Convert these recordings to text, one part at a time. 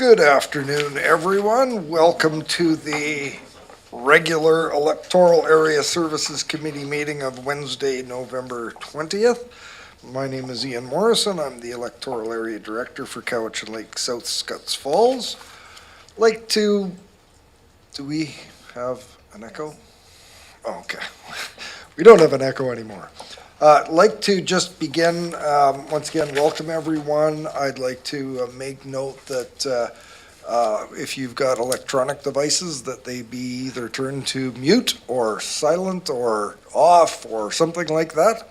Good afternoon, everyone. Welcome to the regular Electoral Area Services Committee meeting of Wednesday, November 20th. My name is Ian Morrison. I'm the Electoral Area Director for Cowichan Lake South Scots Falls. Do we have an echo? Oh, okay. We don't have an echo anymore. Like to just begin, once again, welcome everyone. I'd like to make note that if you've got electronic devices, that they be either turned to mute or silent or off or something like that.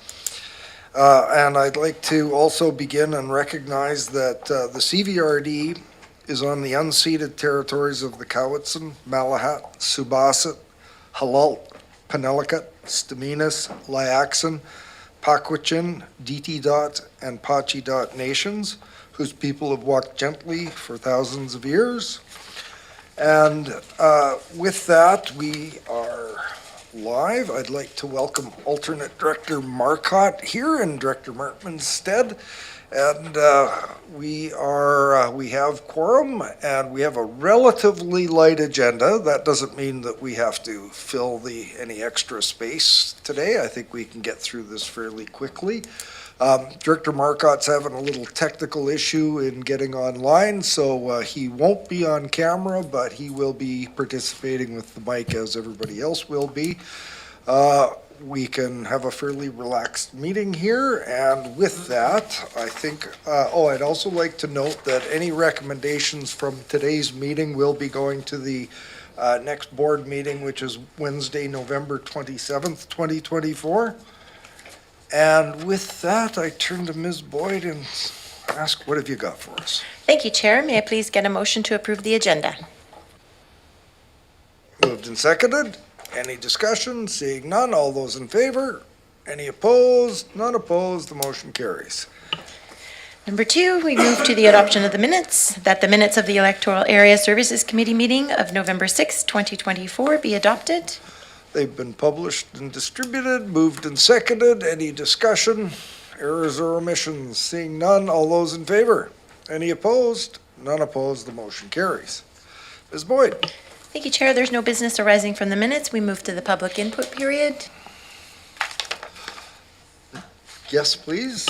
And I'd like to also begin and recognize that the CVRD is on the unceded territories of the Cowichan, Malahat, Subasat, Halalt, Penellicut, Staminas, Liaxin, Paquachin, Diti Dot, and Pachi Dot nations, whose people have walked gently for thousands of years. And with that, we are live. I'd like to welcome alternate Director Marcotte here in Director Martman's stead. And we have quorum, and we have a relatively light agenda. That doesn't mean that we have to fill any extra space today. I think we can get through this fairly quickly. Director Marcotte's having a little technical issue in getting online, so he won't be on camera, but he will be participating with the mic as everybody else will be. We can have a fairly relaxed meeting here, and with that, I think, I'd also like to note that any recommendations from today's meeting will be going to the next board meeting, which is Wednesday, November 27th, 2024. And with that, I turn to Ms. Boyd and ask, what have you got for us? Thank you, Chair. May I please get a motion to approve the agenda? Moved and seconded. Any discussion? Seeing none, all those in favor? Any opposed? None opposed, the motion carries. Number 2, we move to the adoption of the minutes, that the minutes of the Electoral Area Services Committee meeting of November 6, 2024 be adopted. They've been published and distributed, moved and seconded. Any discussion? Errors or omissions? Seeing none, all those in favor? Any opposed? None opposed, the motion carries. Ms. Boyd. Thank you, Chair. There's no business arising from the minutes. We move to the public input period. Yes, please.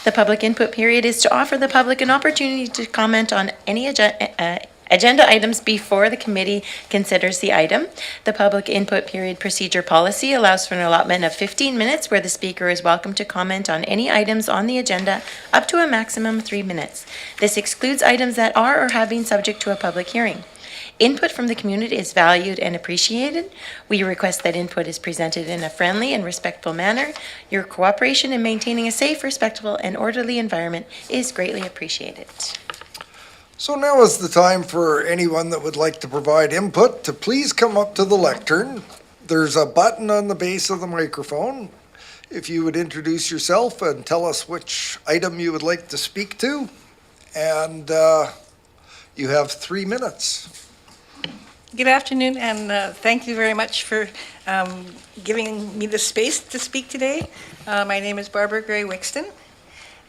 The public input period is to offer the public an opportunity to comment on any agenda items before the committee considers the item. The public input period procedure policy allows for an allotment of 15 minutes where the speaker is welcome to comment on any items on the agenda up to a maximum of 3 minutes. This excludes items that are or have been subject to a public hearing. Input from the community is valued and appreciated. We request that input is presented in a friendly and respectful manner. Your cooperation in maintaining a safe, respectful, and orderly environment is greatly appreciated. So now is the time for anyone that would like to provide input to please come up to the lectern. There's a button on the base of the microphone. If you would introduce yourself and tell us which item you would like to speak to, and you have 3 minutes. Good afternoon, and thank you very much for giving me the space to speak today. My name is Barbara Gray Wixton,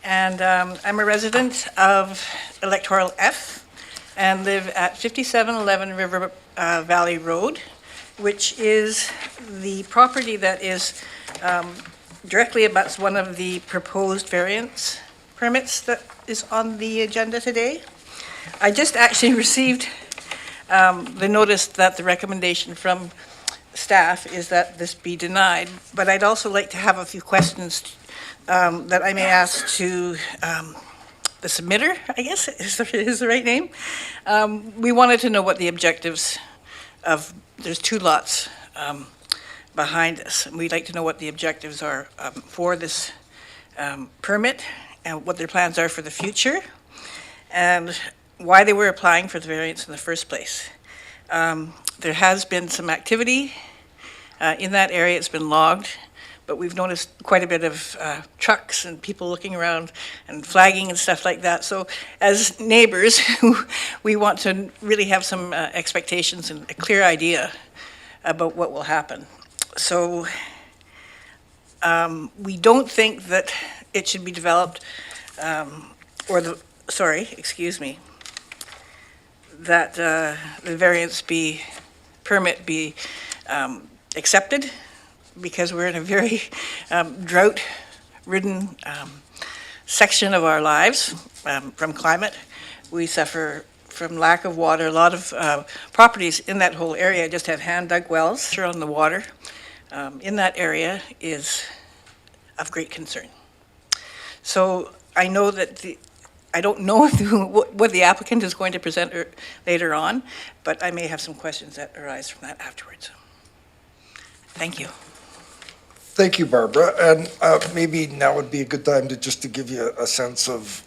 and I'm a resident of Electoral F and live at 5711 River Valley Road, which is the property that is directly abuts one of the proposed variance permits that is on the agenda today. I just actually received the notice that the recommendation from staff is that this be denied, but I'd also like to have a few questions that I may ask to the submitter, I guess is the right name. We wanted to know what the objectives of, there's 2 lots behind us, and we'd like to know what the objectives are for this permit and what their plans are for the future, and why they were applying for the variance in the first place. There has been some activity in that area. It's been logged, but we've noticed quite a bit of trucks and people looking around and flagging and stuff like that. So as neighbors, we want to really have some expectations and a clear idea about what will happen. So we don't think that it should be developed, excuse me. that the variance permit be accepted, because we're in a very drought-ridden section of our lives from climate. We suffer from lack of water. A lot of properties in that whole area just have hand-dug wells around the water. In that area is of great concern. So I know that I don't know what the applicant is going to present later on, but I may have some questions that arise from that afterwards. Thank you. Thank you, Barbara. And maybe now would be a good time to give you a sense of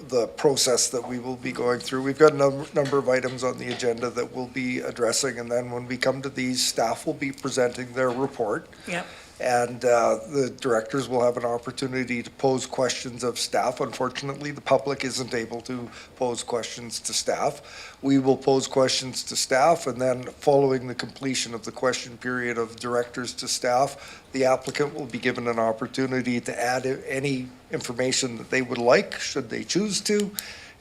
the process that we will be going through. We've got a number of items on the agenda that we'll be addressing, and then when we come to these, staff will be presenting their report. Yep. And the directors will have an opportunity to pose questions of staff. Unfortunately, the public isn't able to pose questions to staff. We will pose questions to staff, and then following the completion of the question period of directors to staff, the applicant will be given an opportunity to add any information that they would like, should they choose to.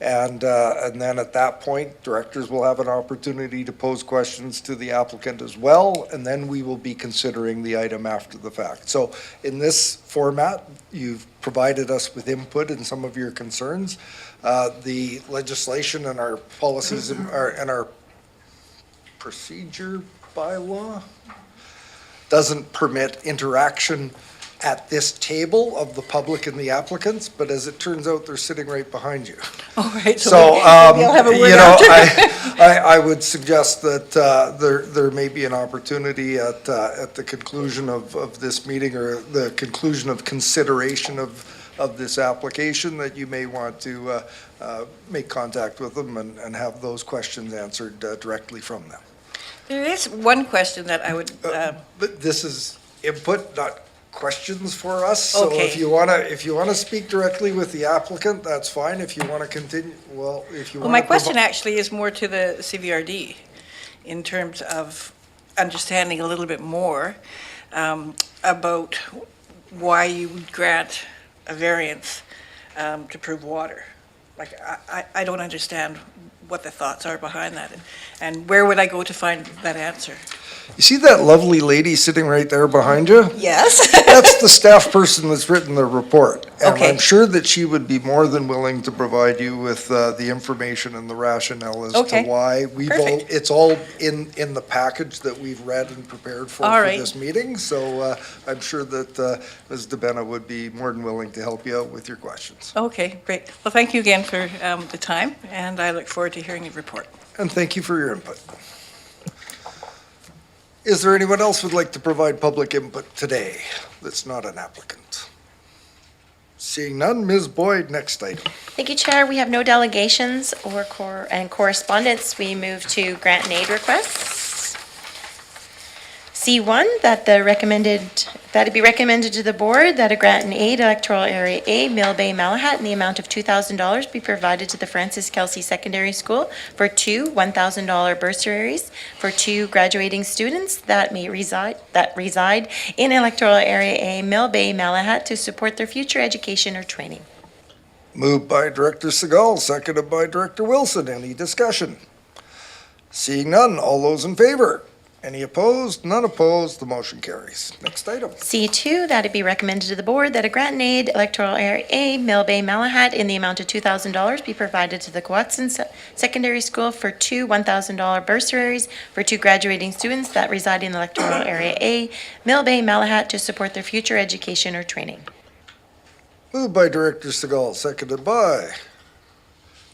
And then at that point, directors will have an opportunity to pose questions to the applicant as well, and then we will be considering the item after the fact. So in this format, you've provided us with input in some of your concerns. The legislation and our policies and our procedure bylaw doesn't permit interaction at this table of the public and the applicants, but as it turns out, they're sitting right behind you. All right. So, maybe I'll have a word after. I would suggest that there may be an opportunity at the conclusion of this meeting, or the conclusion of consideration of this application, that you may want to make contact with them and have those questions answered directly from them. There is one question that I would. But this is input, not questions for us. So Okay. if you wanna speak directly with the applicant, that's fine. If you wanna continue, if you Well, wanna. my question actually is more to the CVRD in terms of understanding a little bit more about why you would grant a variance to prove water. Like, I don't understand what the thoughts are behind that, and where would I go to find that answer? You see that lovely lady sitting right there behind you? Yes. That's the staff person that's written the report. And Okay. I'm sure that she would be more than willing to provide you with the information and the rationale as to Okay. why. Perfect. It's all in the package that we've read and prepared for All right. this meeting. So I'm sure that Ms. DeBenna would be more than willing to help you out with your questions. Okay, great. Well, thank you again for the time, and I look forward to hearing your report. And thank you for your input. Is there anyone else who'd like to provide public input today that's not an applicant? Seeing none, Ms. Boyd, next item. Thank you, Chair. We have no delegations or correspondence. We move to grant and aid requests. C1, that it be recommended to the board that a grant and aid Electoral Area A, Mill Bay, Malahat, in the amount of $2,000 be provided to the Francis Kelsey Secondary School for two $1,000 bursaries for two graduating students that reside in Electoral Area A, Mill Bay, Malahat, to support their future education or training. Moved by Director Segal, seconded by Director Wilson. Any discussion? Seeing none, all those in favor? Any opposed? None opposed. The motion carries. Next item. C2, that it be recommended to the board that a grant and aid Electoral Area A, Mill Bay, Malahat, in the amount of $2,000 be provided to the Coatson Secondary School for two $1,000 bursaries for two graduating students that reside in Electoral Area A, Mill Bay, Malahat, to support their future education or training. Moved by Director Segal, seconded by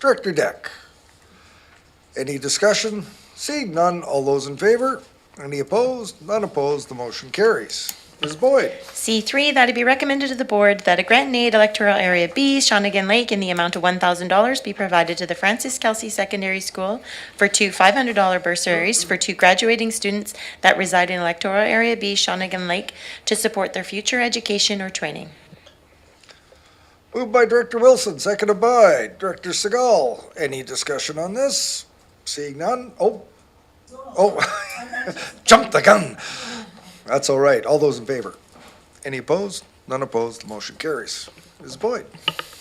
Director Deck. Any discussion? Seeing none, all those in favor? Any opposed? None opposed. The motion carries. Ms. Boyd. C3, that it be recommended to the board that a grant and aid Electoral Area B, Shawnigan Lake, in the amount of $1,000 be provided to the Francis Kelsey Secondary School for two $500 bursaries for two graduating students that reside in Electoral Area B, Shawnigan Lake, to support their future education or training. Moved by Director Wilson, seconded by Director Segal. Any discussion on this? Seeing none? Jumped the gun. That's all right. All those in favor? Any opposed? None opposed. The motion carries. Ms. Boyd.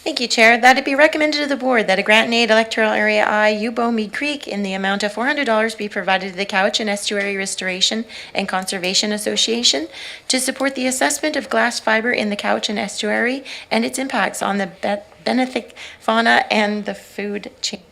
Thank you, Chair. That it be recommended to the Board that a grant in aid electoral area I, Yubo Mead Creek, in the amount of $400 be provided to the Cowichan Estuary Restoration and Conservation Association to support the assessment of glass fiber in the Cowichan Estuary and its impacts on the benthic fauna and the food chain.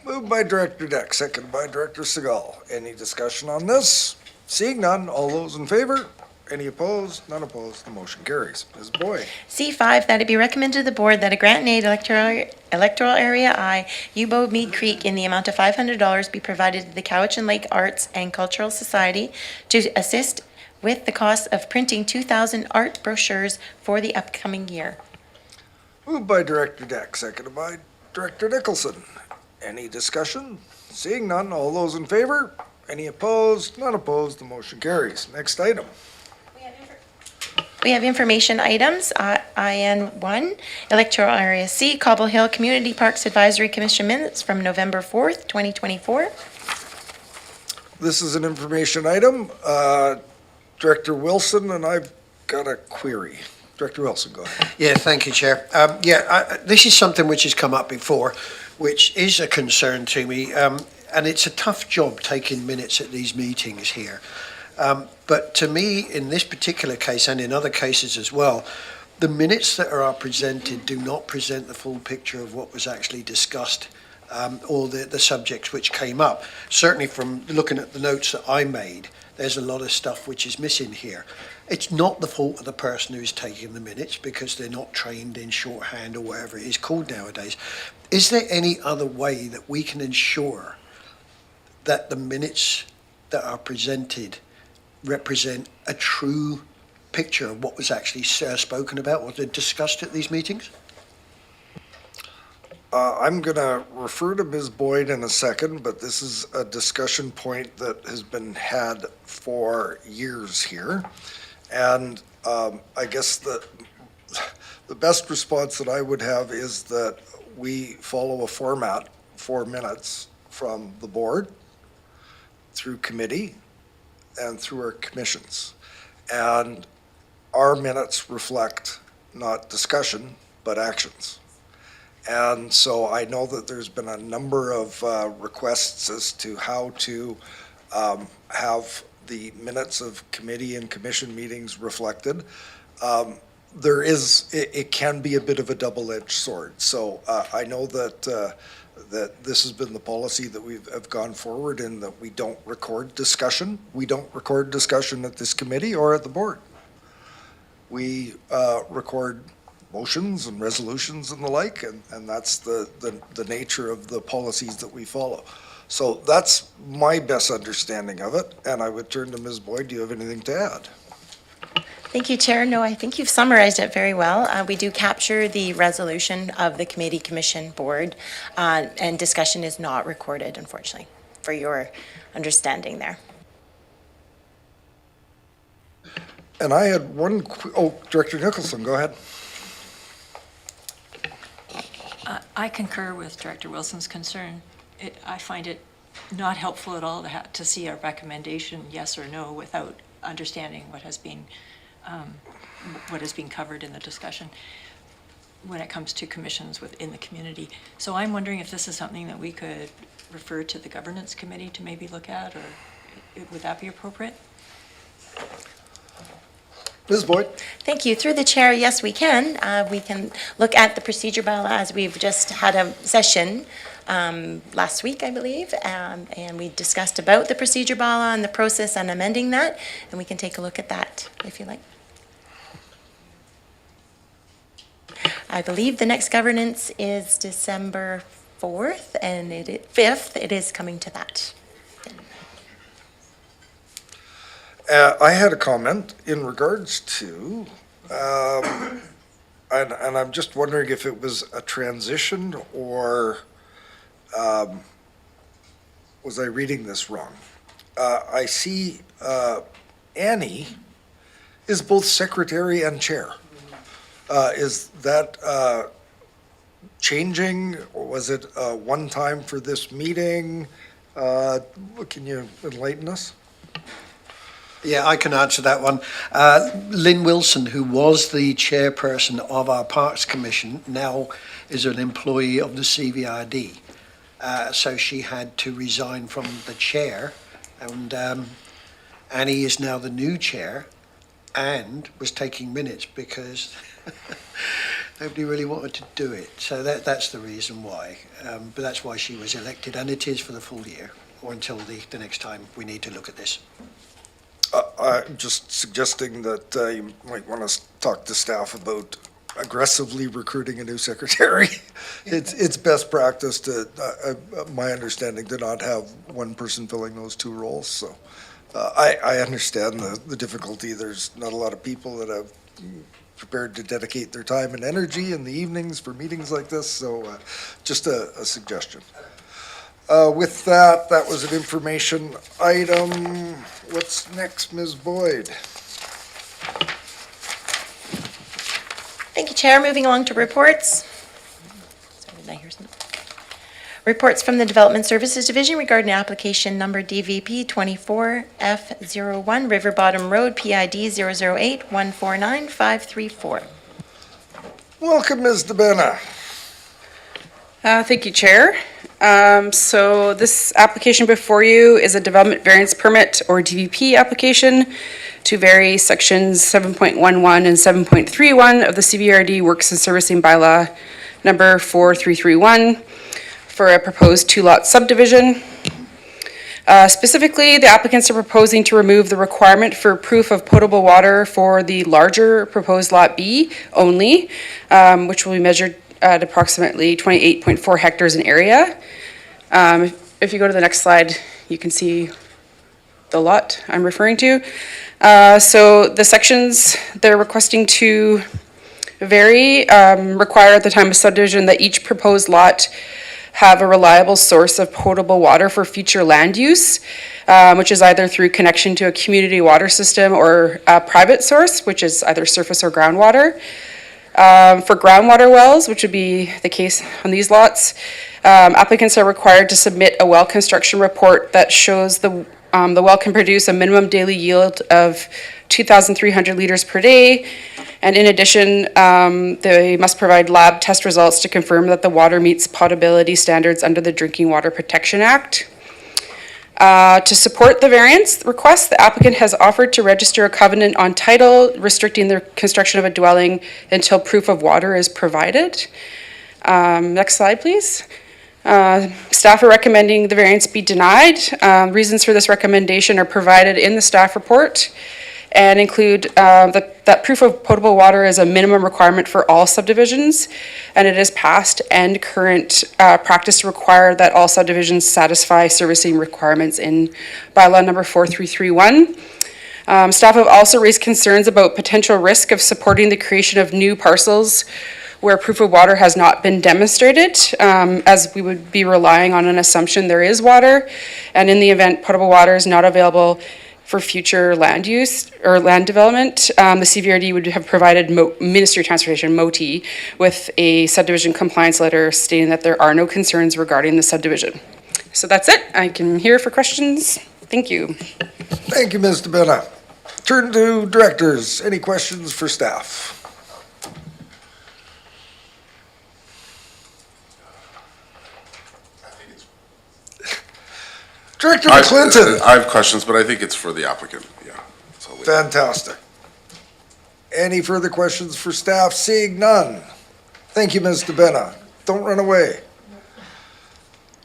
Moved by Director Deck, seconded by Director Segal. Any discussion on this? Seeing none, all those in favor? Any opposed? None opposed. The motion carries. Ms. Boyd. C5, that it be recommended to the Board that a grant in aid electoral area I, Yubo Mead Creek, in the amount of $500 be provided to the Cowichan Lake Arts and Cultural Society to assist with the cost of printing 2,000 art brochures for the upcoming year. Moved by Director Deck, seconded by Director Nicholson. Any discussion? Seeing none, all those in favor? Any opposed? None opposed. The motion carries. Next item. We have information items, IN1, Electoral Area C, Cobble Hill Community Parks Advisory Commission minutes from November 4th, 2024. This is an information item. Director Wilson and I've got a query. Director Wilson, go ahead. Yeah, thank you, Chair. This is something which has come up before, which is a concern to me, and it's a tough job taking minutes at these meetings here. But to me, in this particular case and in other cases as well, the minutes that are presented do not present the full picture of what was actually discussed or the subjects which came up. Certainly from looking at the notes that I made, there's a lot of stuff which is missing here. It's not the fault of the person who's taking the minutes because they're not trained in shorthand or whatever it is called nowadays. Is there any other way that we can ensure that the minutes that are presented represent a true picture of what was actually spoken about or discussed at these meetings? I'm going to refer to Ms. Boyd in a second, but this is a discussion point that has been had for years here. And I guess the best response that I would have is that we follow a format, 4 minutes from the board through committee and through our commissions. And our minutes reflect not discussion, but actions. And so I know that there's been a number of requests as to how to have the minutes of committee and commission meetings reflected. It can be a bit of a double-edged sword. So I know that that this has been the policy that have gone forward in that we don't record discussion. We don't record discussion at this committee or at the board. We record motions and resolutions and the like, and that's the nature of the policies that we follow. So that's my best understanding of it, and I would turn to Ms. Boyd. Do you have anything to add? Thank you, Chair. No, I think you've summarized it very well. We do capture the resolution of the committee, commission, board, and discussion is not recorded, unfortunately, for your understanding there. And I had one, Director Nicholson, go ahead. I concur with Director Wilson's concern. I find it not helpful at all to see a recommendation, yes or no, without understanding what has been covered in the discussion when it comes to commissions within the community. So I'm wondering if this is something that we could refer to the governance committee to maybe look at, or would that be appropriate? Ms. Boyd? Thank you. Through the chair, yes, we can. We can look at the procedure bylaw as we've just had a session last week, I believe, and we discussed about the procedure bylaw and the process and amending that, and we can take a look at that if you like. I believe the next governance is December 4th and 5th. It is coming to that. I had a comment in regards to, and I'm just wondering if it was a transition or was I reading this wrong? I see Annie is both secretary and chair. Is that changing, or was it one time for this meeting? Can you enlighten us? Yeah, I can answer that one. Lynn Wilson, who was the chairperson of our Parks Commission, now is an employee of the CVRD. So she had to resign from the chair, and Annie is now the new chair and was taking minutes because nobody really wanted to do it. So that's the reason why. But that's why she was elected, and it is for the full year, or until the next time we need to look at this. I'm just suggesting that you might want to talk to staff about aggressively recruiting a new secretary. It's best practice to, my understanding, to not have one person filling those two roles. So I understand the difficulty. There's not a lot of people that have prepared to dedicate their time and energy in the evenings for meetings like this. So just a suggestion. With that, that was an information item. What's next, Ms. Boyd? Thank you, Chair. Moving along to reports. Sorry, did I hear something? Reports from the Development Services Division regarding application number DVP 24F01 River Bottom Road PID 008149534. Welcome, Ms. DeBenna. Thank you, Chair. So this application before you is a development variance permit, or DVP application, to vary sections 7.11 and 7.31 of the CVRD Works and Servicing Bylaw number 4331 for a proposed two-lot subdivision. Specifically, the applicants are proposing to remove the requirement for proof of potable water for the larger proposed Lot B only, which will be measured at approximately 28.4 hectares in area. If you go to the next slide, you can see the lot I'm referring to. So the sections they're requesting to vary require at the time of subdivision that each proposed lot have a reliable source of potable water for future land use, which is either through connection to a community water system or a private source, which is either surface or groundwater. For groundwater wells, which would be the case on these lots, applicants are required to submit a well construction report that shows the well can produce a minimum daily yield of 2,300 liters per day. And in addition, they must provide lab test results to confirm that the water meets potability standards under the Drinking Water Protection Act. To support the variance request, the applicant has offered to register a covenant on title restricting the construction of a dwelling until proof of water is provided. Next slide, please. Staff are recommending the variance be denied. Reasons for this recommendation are provided in the staff report and include that proof of potable water is a minimum requirement for all subdivisions, and it is past and current practice to require that all subdivisions satisfy servicing requirements in bylaw number 4331. Staff have also raised concerns about potential risk of supporting the creation of new parcels where proof of water has not been demonstrated, as we would be relying on an assumption there is water, and in the event potable water is not available for future land use or land development, the CVRD would have provided Ministry of Transportation, MOTI, with a subdivision compliance letter stating that there are no concerns regarding the subdivision. So that's it. I can hear for questions. Thank you. Thank you, Ms. DeBenna. Turn to directors. Any questions for staff? Director McClinton. I have questions, but I think it's for the applicant, yeah. So Fantastic. Any further questions for staff? Seeing none. Thank you, Ms. DeBenna. Don't run away.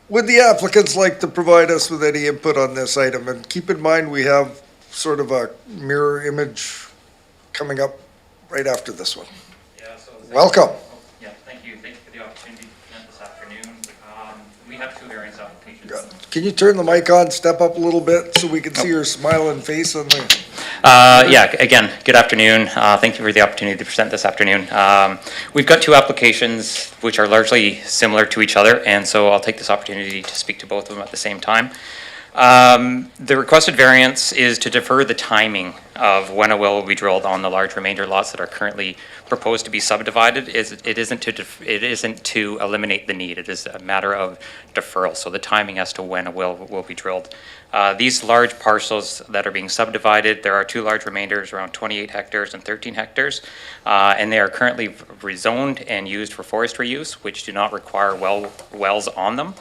Would the applicants like to provide us with any input on this item? And keep in mind, we have sort of a mirror image coming up right after this one. Yeah, so Welcome. Yeah, thank you. Thank you for the opportunity to present this afternoon. We have two variance applications. Can you turn the mic on, step up a little bit so we can see your smiling face on the... Yeah, again, good afternoon. Thank you for the opportunity to present this afternoon. We've got two applications which are largely similar to each other, and so I'll take this opportunity to speak to both of them at the same time. The requested variance is to defer the timing of when a well will be drilled on the large remainder lots that are currently proposed to be subdivided. It isn't to eliminate the need. It is a matter of deferral. So the timing as to when a well will be drilled These large parcels that are being subdivided, there are two large remainders, around 28 hectares and 13 hectares, and they are currently rezoned and used for forestry use, which do not require wells on them.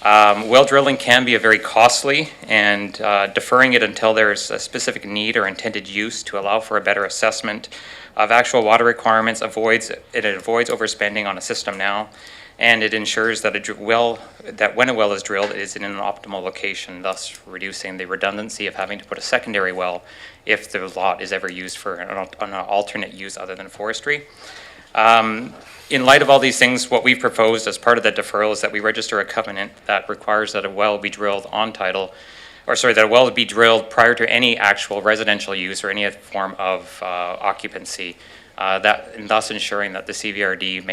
Well drilling can be a very costly, and deferring it until there's a specific need or intended use to allow for a better assessment of actual water requirements avoids overspending on a system now, and it ensures that when a well is drilled, it is in an optimal location, thus reducing the redundancy of having to put a secondary well if the lot is ever used for an alternate use other than forestry. In light of all these things, what we've proposed as part of the deferral is that we register a covenant that requires that a well be drilled on title, that a well be drilled prior to any actual residential use or any form of occupancy, and thus ensuring that the CVRD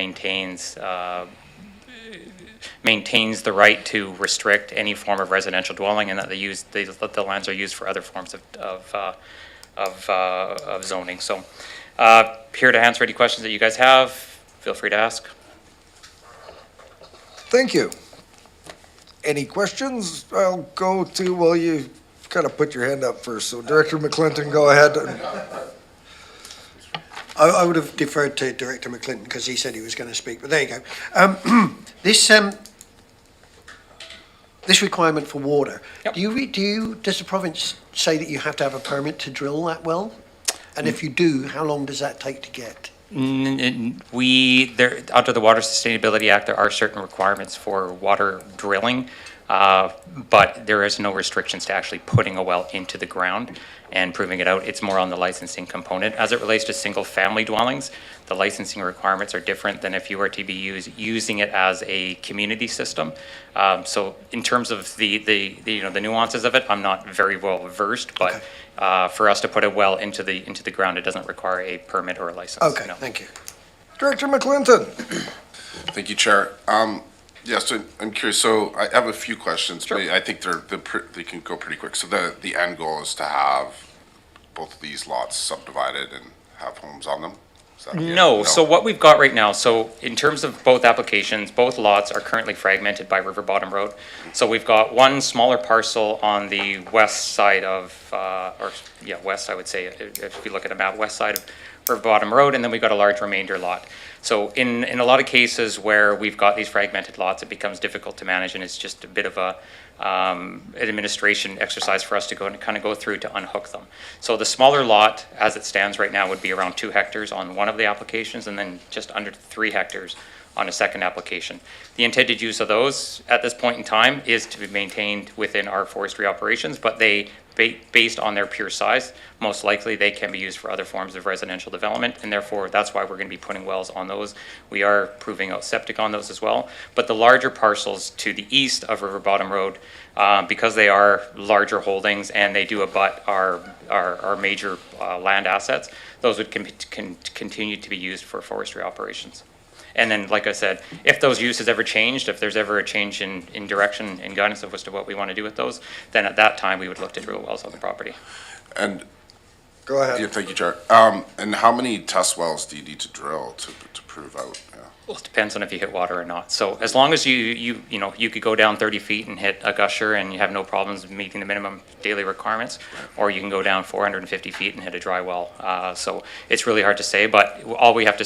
maintains the right to restrict any form of residential dwelling, and that the lands are used for other forms of zoning. So, here to answer any questions that you guys have. Feel free to ask. Thank you. Any questions? I'll go to, well, you kind of put your hand up first, so Director McClinton, go ahead. I would have deferred to Director McClinton because he said he was going to speak, but there you go. This requirement for water, Yep. does the province say that you have to have a permit to drill that well? And if you do, how long does that take to get? Under the Water Sustainability Act, there are certain requirements for water drilling, but there is no restrictions to actually putting a well into the ground and proving it out. It's more on the licensing component. As it relates to single-family dwellings, the licensing requirements are different than if you were to be using it as a community system. So in terms of the nuances of it, I'm not very well versed, but for us to put a well into the ground, it doesn't require a permit or a license. Okay, no. thank you. Director McClinton. Thank you, Chair. So I'm curious, so I have a few questions. Sure. But I think they can go pretty quick. So the end goal is to have both of these lots subdivided and have homes on them? Is that the end? No, so what we've got right now, so in terms of both applications, both lots are currently fragmented by River Bottom Road. So we've got one smaller parcel on the west side of, west, I would say, if you look at a map, west side of River Bottom Road, and then we've got a large remainder lot. So in a lot of cases where we've got these fragmented lots, it becomes difficult to manage, and it's just a bit of an administration exercise for us to go and kind of go through to unhook them. So the smaller lot, as it stands right now, would be around 2 hectares on one of the applications, and then just under 3 hectares on a second application. The intended use of those at this point in time is to be maintained within our forestry operations, but based on their pure size, most likely they can be used for other forms of residential development, and therefore that's why we're going to be putting wells on those. We are proving out septic on those as well. But the larger parcels to the east of River Bottom Road, because they are larger holdings and they do abut our major land assets, those would continue to be used for forestry operations. And then, like I said, if those uses ever changed, if there's ever a change in direction and guidance as to what we want to do with those, then at that time we would look to drill wells on the property. And Go ahead. yeah, thank you, Chair. And how many test wells do you need to drill to prove out? Yeah. Well, it depends on if you hit water or not. So as long as you could go down 30 feet and hit a gusher and you have no problems meeting the minimum daily requirements, or you can go down 450 feet and hit a dry well. So it's really hard to say, but what we have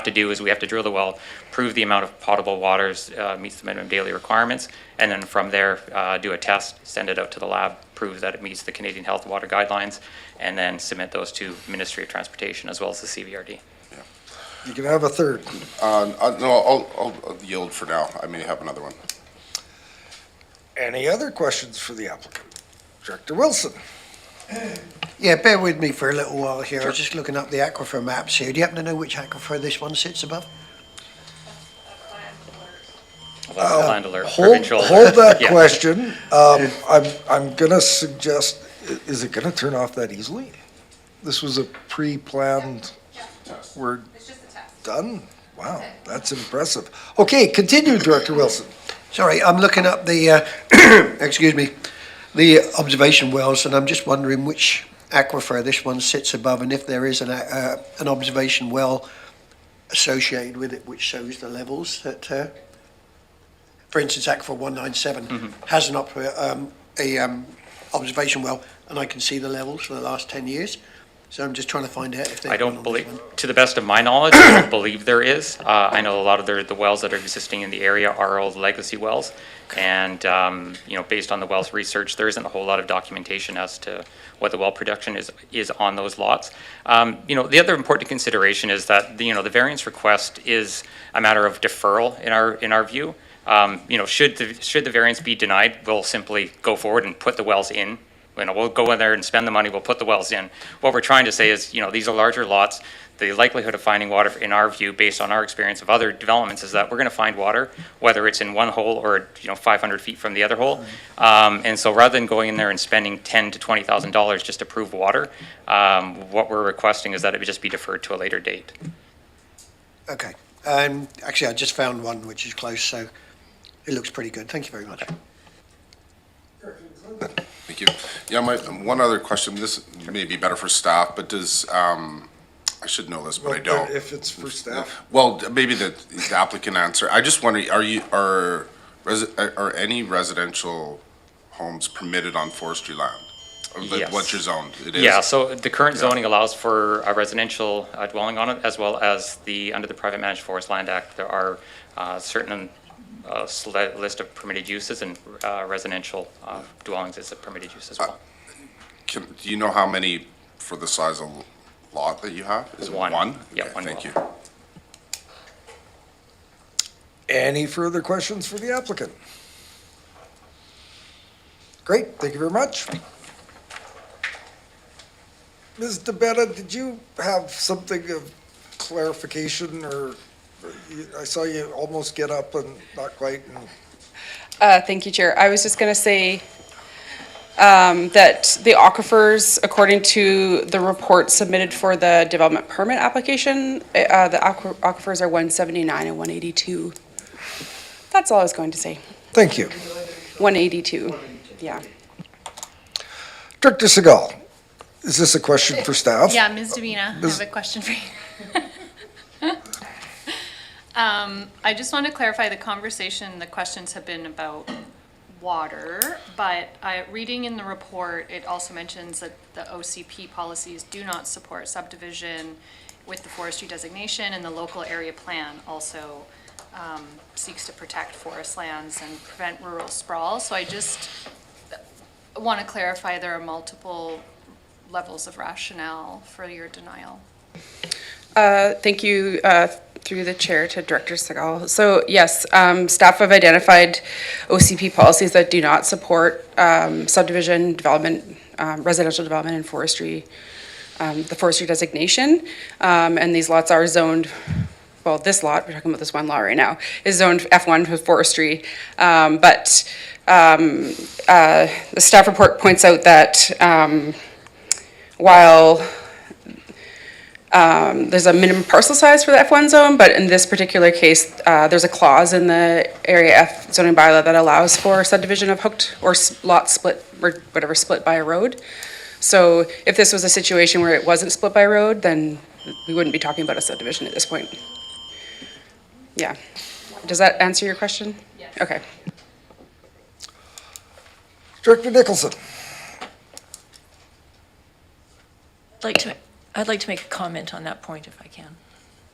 to do is we have to drill the well, prove the amount of potable waters meets the minimum daily requirements, and then from there do a test, send it out to the lab, prove that it meets the Canadian Health Water Guidelines, and then submit those to Ministry of Transportation as well as the CVRD. You can have a third. No, I'll yield for now. I may have another one. Any other questions for the applicant? Director Wilson. Yeah, bear with me for a little while here. I was just looking up the aquifer maps here. Do you happen to know which aquifer this one sits above? Well, land alert, Hold provincial. that Yeah. question. I'm gonna suggest, is it gonna turn off that easily? This was a pre-planned, we're done? Wow, that's impressive. Okay, continue, Director Wilson. Sorry, I'm looking up the, excuse me, the observation wells, and I'm just wondering which aquifer this one sits above, and if there is an observation well associated with it which shows the levels that, for instance, aquifer 197 has an observation well, and I can see the levels for the last 10 years. So I'm just trying to find out if they've I gone don't on believe, this one. to the best of my knowledge, I don't believe there is. I know a lot of the wells that are existing in the area are old legacy wells. And, based on the wells research, there isn't a whole lot of documentation as to what the well production is on those lots. The other important consideration is that, the variance request is a matter of deferral in our view. Should the variance be denied, we'll simply go forward and put the wells in. We'll go in there and spend the money, we'll put the wells in. What we're trying to say is, these are larger lots. The likelihood of finding water, in our view, based on our experience of other developments, is that we're gonna find water, whether it's in one hole or, 500 feet from the other hole. And so rather than going in there and spending $10,000 to $20,000 just to prove water, what we're requesting is that it would just be deferred to a later date. Okay. Actually, I just found one which is close, so it looks pretty good. Thank you very much. Thank you. Yeah, one other question, this may be better for staff, but does, I should know this, but I don't. If it's for staff. Well, maybe the applicant answer. I just wonder, are any residential homes permitted on forestry land? Or Yes. What's your zone? It is? Yeah, so the current Yeah. zoning allows for a residential dwelling on it, as well as under the Private Managed Forest Land Act, there are certain list of permitted uses, and residential dwellings is a permitted use as well. Do you know how many for the size of lot that you have? Is it One. one? Yeah, Okay, one thank you. well. Any further questions for the applicant? Great, thank you very much. Ms. DeBetta, did you have something of clarification, or I saw you almost get up and not quite, and Thank you, Chair. I was just going to say that the aquifers, according to the report submitted for the development permit application, the aquifers are 179 and 182. That's all I was going to say. thank you. 182, yeah. Director Segal, is this a question for staff? Yeah, Ms. Davina, I Ms. have a question for you. I just want to clarify the conversation, the questions have been about water, but reading in the report, it also mentions that the OCP policies do not support subdivision with the forestry designation, and the local area plan also seeks to protect forest lands and prevent rural sprawl. So I just want to clarify there are multiple levels of rationale for your denial. Thank you, through the chair to Director Segal. So yes, staff have identified OCP policies that do not support subdivision development, residential development and forestry, the forestry designation. And these lots are zoned, well, this lot, we're talking about this one lot right now, is zoned F1 with forestry. But the staff report points out that while there's a minimum parcel size for the F1 zone, but in this particular case, there's a clause in the Area F zoning bylaw that allows for subdivision of hooked or lot split, or whatever, split by a road. So if this was a situation where it wasn't split by road, then we wouldn't be talking about a subdivision at this point. Yeah. Does that answer your question? Yes. Okay. Director Nicholson. I'd like to make a comment on that point if I can.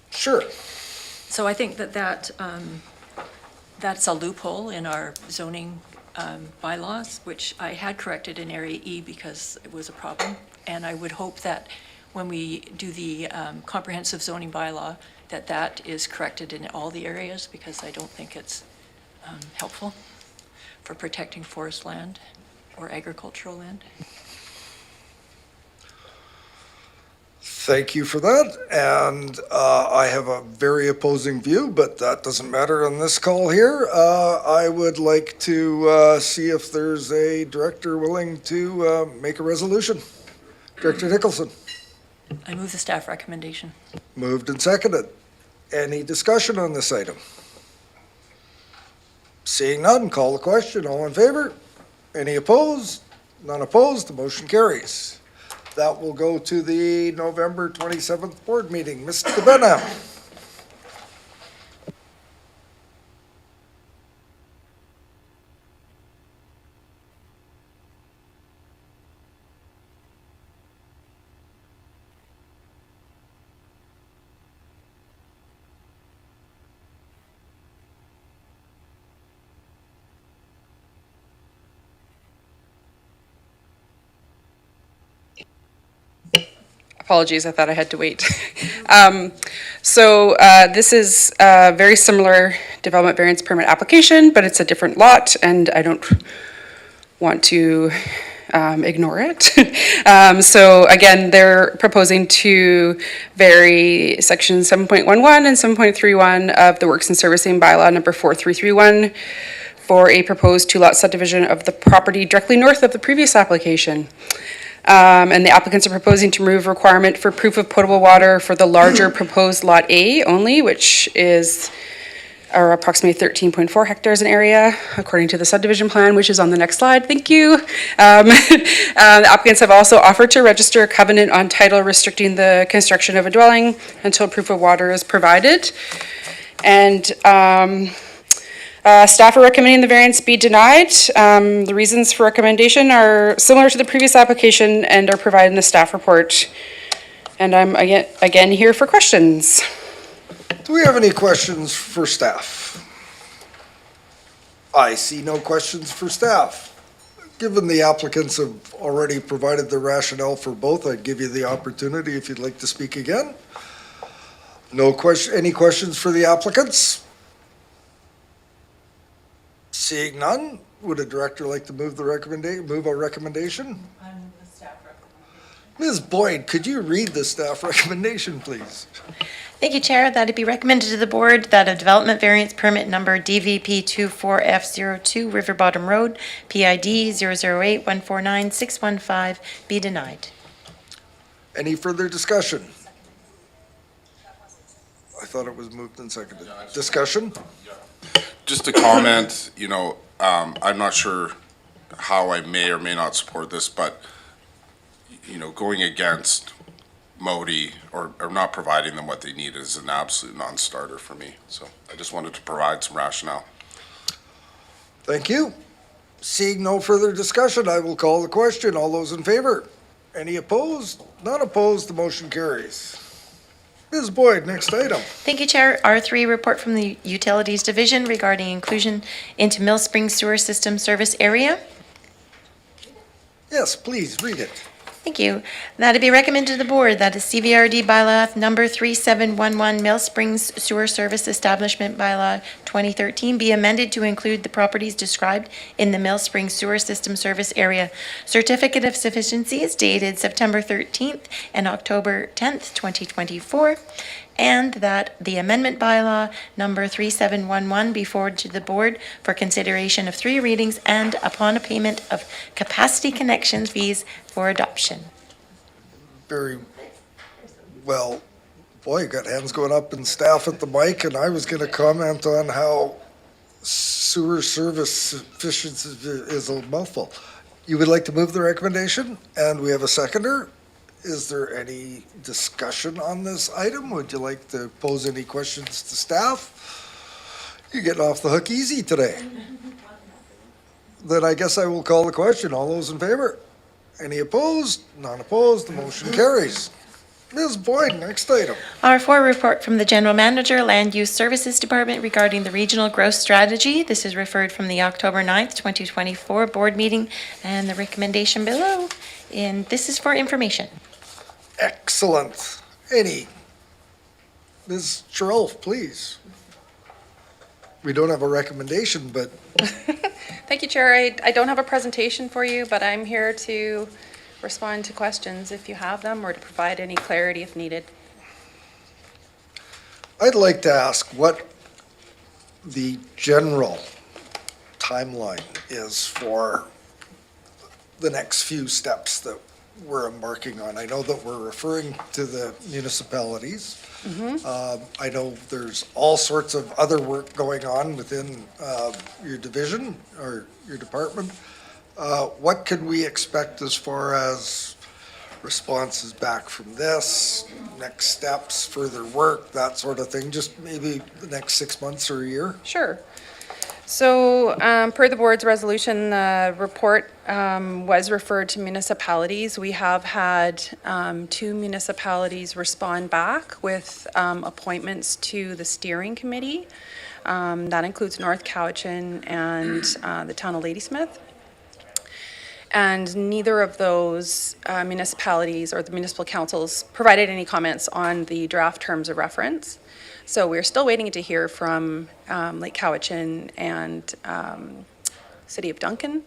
Sure. So I think that's a loophole in our zoning bylaws, which I had corrected in Area E because it was a problem. And I would hope that when we do the comprehensive zoning bylaw, that is corrected in all the areas, because I don't think it's helpful for protecting forest land or agricultural land. Thank you for that, and I have a very opposing view, but that doesn't matter on this call here. I would like to see if there's a director willing to make a resolution. Director Nicholson, I move the staff recommendation. moved and seconded. Any discussion on this item? Seeing none, call the question. All in favor? Any opposed? None opposed, the motion carries. That will go to the November 27th board meeting. Mr. DeBetta. Apologies, I thought I had to wait. This is a very similar development variance permit application, but it's a different lot, and I don't want to ignore it. So again, they're proposing to vary section 7.11 and 7.31 of the Works and Servicing Bylaw number 4331 for a proposed two-lot subdivision of the property directly north of the previous application. And the applicants are proposing to remove requirement for proof of potable water for the larger proposed Lot A only, which is approximately 13.4 hectares in area, according to the subdivision plan, which is on the next slide. Thank you. The applicants have also offered to register a covenant on title restricting the construction of a dwelling until proof of water is provided. And staff are recommending the variance be denied. The reasons for recommendation are similar to the previous application and are provided in the staff report. And I'm again here for questions. Do we have any questions for staff? I see no questions for staff. Given the applicants have already provided the rationale for both, I'd give you the opportunity if you'd like to speak again. No question, any questions for the applicants? Seeing none, would a director like to move a recommendation? Ms. Boyd, could you read the staff recommendation, please? Thank you, Chair. That it be recommended to the board that a development variance permit number DVP 24F02 River Bottom Road, PID 008149615 be denied. Any further discussion? I thought it was moved and seconded. Discussion? Just a comment, I'm not sure how I may or may not support this, but, going against Modi or not providing them what they need is an absolute non-starter for me. So I just wanted to provide some rationale. Thank you. Seeing no further discussion, I will call the question. All those in favor? Any opposed? None opposed, the motion carries. Ms. Boyd, next item. Thank you, Chair. R3, report from the Utilities Division regarding inclusion into Mill Springs Sewer System Service Area. Yes, please, read it. Thank you. That it be recommended to the board that a CVRD bylaw number 3711 Mill Springs Sewer Service Establishment Bylaw 2013 be amended to include the properties described in the Mill Springs Sewer System Service Area. Certificate of sufficiency is dated September 13th and October 10th, 2024. And that the amendment bylaw number 3711 be forwarded to the board for consideration of 3 readings and upon a payment of capacity connection fees for adoption. Very well. Boy, you got hands going up and staff at the mic, and I was going to comment on how sewer service efficiency is a mouthful. You would like to move the recommendation, and we have a seconder. Is there any discussion on this item? Would you like to pose any questions to staff? You're getting off the hook easy today. Then I guess I will call the question. All those in favor? Any opposed? None opposed. The motion carries. Ms. Boyd, next item. R4, report from the General Manager, Land Use Services Department regarding the regional growth strategy. This is referred from the October 9th, 2024 board meeting and the recommendation below. And this is for information. Excellent. Ms. Sherrill, please. We don't have a recommendation, but Thank you, Chair. I don't have a presentation for you, but I'm here to respond to questions if you have them or to provide any clarity if needed. I'd like to ask what the general timeline is for the next few steps that we're embarking on. I know that we're referring to the municipalities. I know there's all sorts of other work going on within your division or your department. What could we expect as far as responses back from this, next steps, further work, that sort of thing, just maybe the next 6 months or a year? Sure. So, per the board's resolution, the report was referred to municipalities. We have had 2 municipalities respond back with appointments to the steering committee. That includes North Cowichan and the town of Ladysmith. And neither of those municipalities or the municipal councils provided any comments on the draft terms of reference. So we're still waiting to hear from Lake Cowichan and City of Duncan.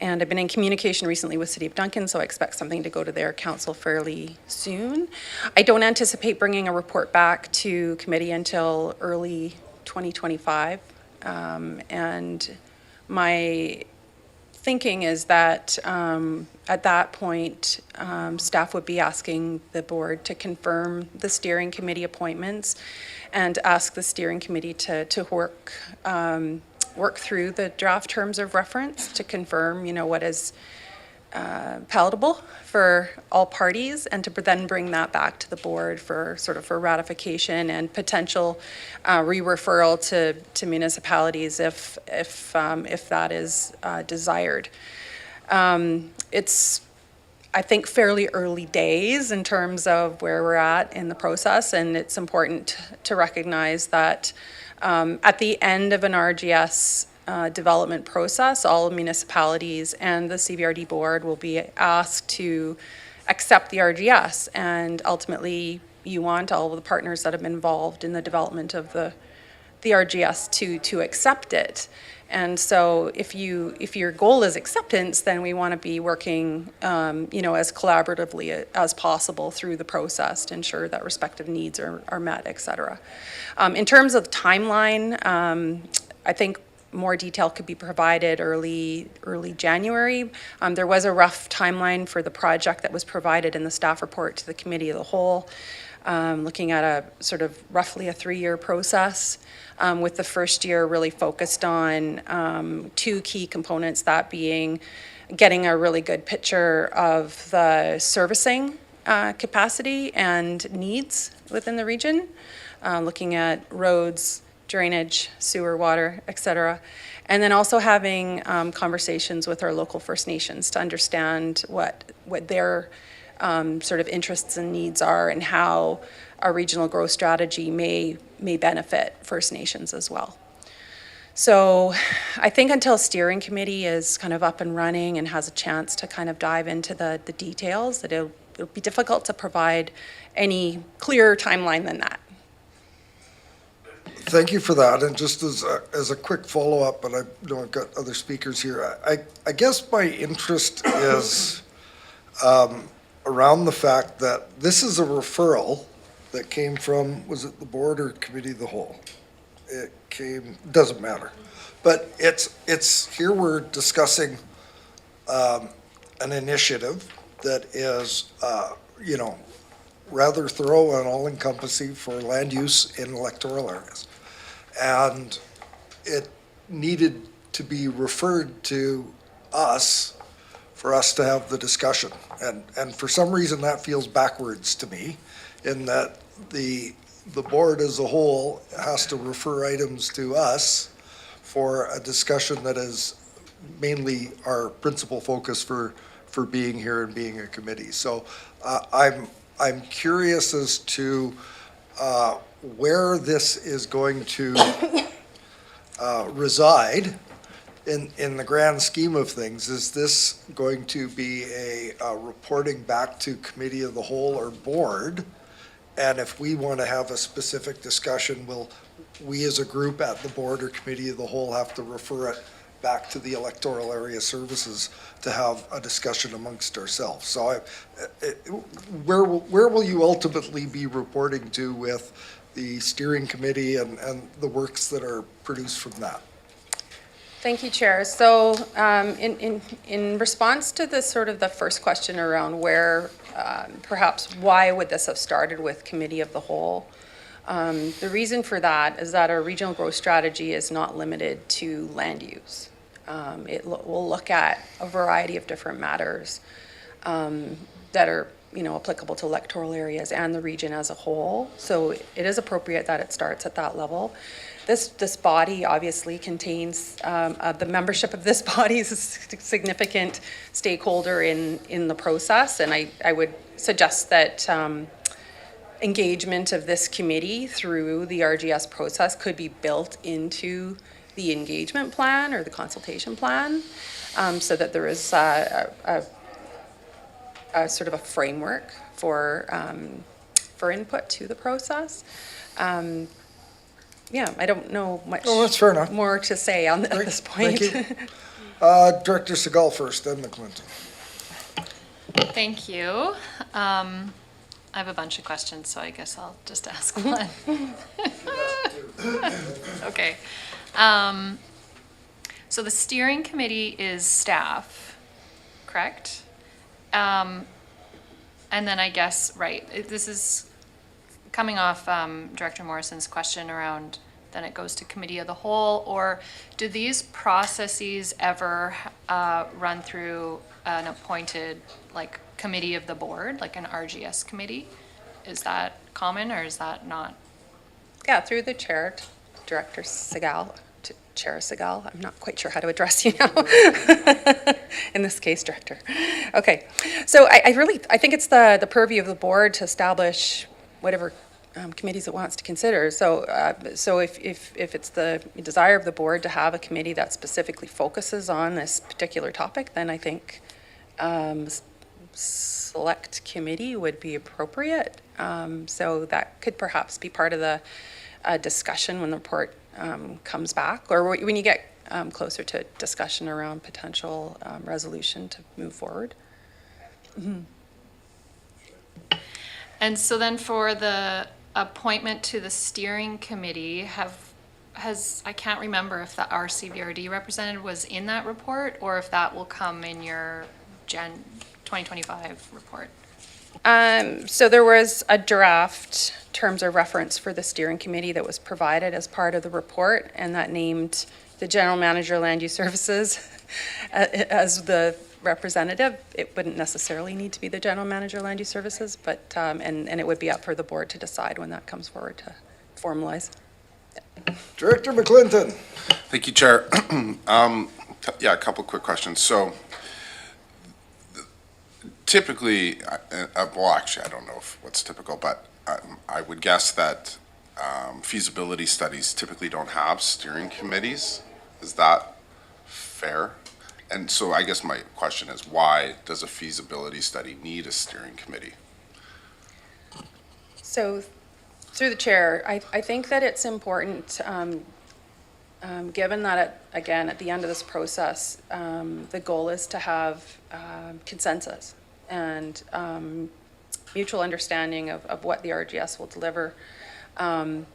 And I've been in communication recently with City of Duncan, so I expect something to go to their council fairly soon. I don't anticipate bringing a report back to committee until early 2025. And my thinking is that at that point, staff would be asking the board to confirm the steering committee appointments and ask the steering committee to work through the draft terms of reference to confirm, what is palatable for all parties, and to then bring that back to the board for ratification and potential re-referral to municipalities if that is desired. It's, I think, fairly early days in terms of where we're at in the process, and it's important to recognize that at the end of an RGS development process, all municipalities and the CVRD board will be asked to accept the RGS, and ultimately you want all of the partners that have been involved in the development of the RGS to accept it. And so if your goal is acceptance, then we want to be working as collaboratively as possible through the process to ensure that respective needs are met, et cetera. In terms of timeline, I think more detail could be provided early January. There was a rough timeline for the project that was provided in the staff report to the committee of the whole, looking at a sort of roughly a 3-year process, with the first year really focused on 2 key components, that being getting a really good picture of the servicing capacity and needs within the region, looking at roads, drainage, sewer, water, et cetera. And then also having conversations with our local First Nations to understand what their sort of interests and needs are, and how our regional growth strategy may benefit First Nations as well. So I think until steering committee is kind of up and running and has a chance to kind of dive into the details, that it'll be difficult to provide any clearer timeline than that. Thank you for that. And just as a quick follow-up, but I know I've got other speakers here, I guess my interest is around the fact that this is a referral that came from, was it the board or committee of the whole? It came, doesn't matter. But it's here we're discussing an initiative that is, rather thorough and all-encompassing for land use in electoral areas. And it needed to be referred to us for us to have the discussion. And for some reason, that feels backwards to me, in that the board as a whole has to refer items to us for a discussion that is mainly our principal focus for being here and being a committee. So I'm curious as to where this is going to reside in the grand scheme of things. Is this going to be a reporting back to committee of the whole or board? And if we want to have a specific discussion, will we as a group at the board or committee of the whole have to refer it back to the electoral area services to have a discussion amongst ourselves? So where will you ultimately be reporting to with the steering committee and the works that are produced from that? Thank you, Chair. So in response to the sort of the first question around where, perhaps why would this have started with committee of the whole? The reason for that is that our regional growth strategy is not limited to land use. It will look at a variety of different matters that are applicable to electoral areas and the region as a whole. So it is appropriate that it starts at that level. This body obviously contains, the membership of this body is a significant stakeholder in the process, and I would suggest that engagement of this committee through the RGS process could be built into the engagement plan or the consultation plan, so that there is a sort of a framework for input to the process. Yeah, I don't know much Oh, that's fair enough. more to say at this point. Thank you. Director Segal first, then McClinton. Thank you. I have a bunch of questions, so I guess I'll just ask one. Okay. So the steering committee is staff, correct? And then I guess, right, this is coming off Director Morrison's question around, then it goes to committee of the whole, or do these processes ever run through an appointed, like, committee of the board, like an RGS committee? Is that common, or is that not? Yeah, through the chair, Director Segal, Chair Segal. I'm not quite sure how to address you now. In this case, Director. Okay, so I think it's the purview of the board to establish whatever committees it wants to consider. So if it's the desire of the board to have a committee that specifically focuses on this particular topic, then I think select committee would be appropriate. So that could perhaps be part of the discussion when the report comes back, or when you get closer to discussion around potential resolution to move forward. Mm-hmm. And so then for the appointment to the steering committee, I can't remember if the RCVRD representative was in that report, or if that will come in your 2025 report. So there was a draft terms of reference for the steering committee that was provided as part of the report, and that named the general manager land use services as the representative. It wouldn't necessarily need to be the general manager land use services, but and it would be up for the board to decide when that comes forward to formalize. Director McClinton. Thank you, Chair. Yeah, a couple quick questions. So typically, well, actually, I don't know what's typical, but I would guess that feasibility studies typically don't have steering committees. Is that fair? And so I guess my question is, why does a feasibility study need a steering committee? So, through the chair, I think that it's important, given that, again, at the end of this process, the goal is to have consensus and mutual understanding of what the RGS will deliver, and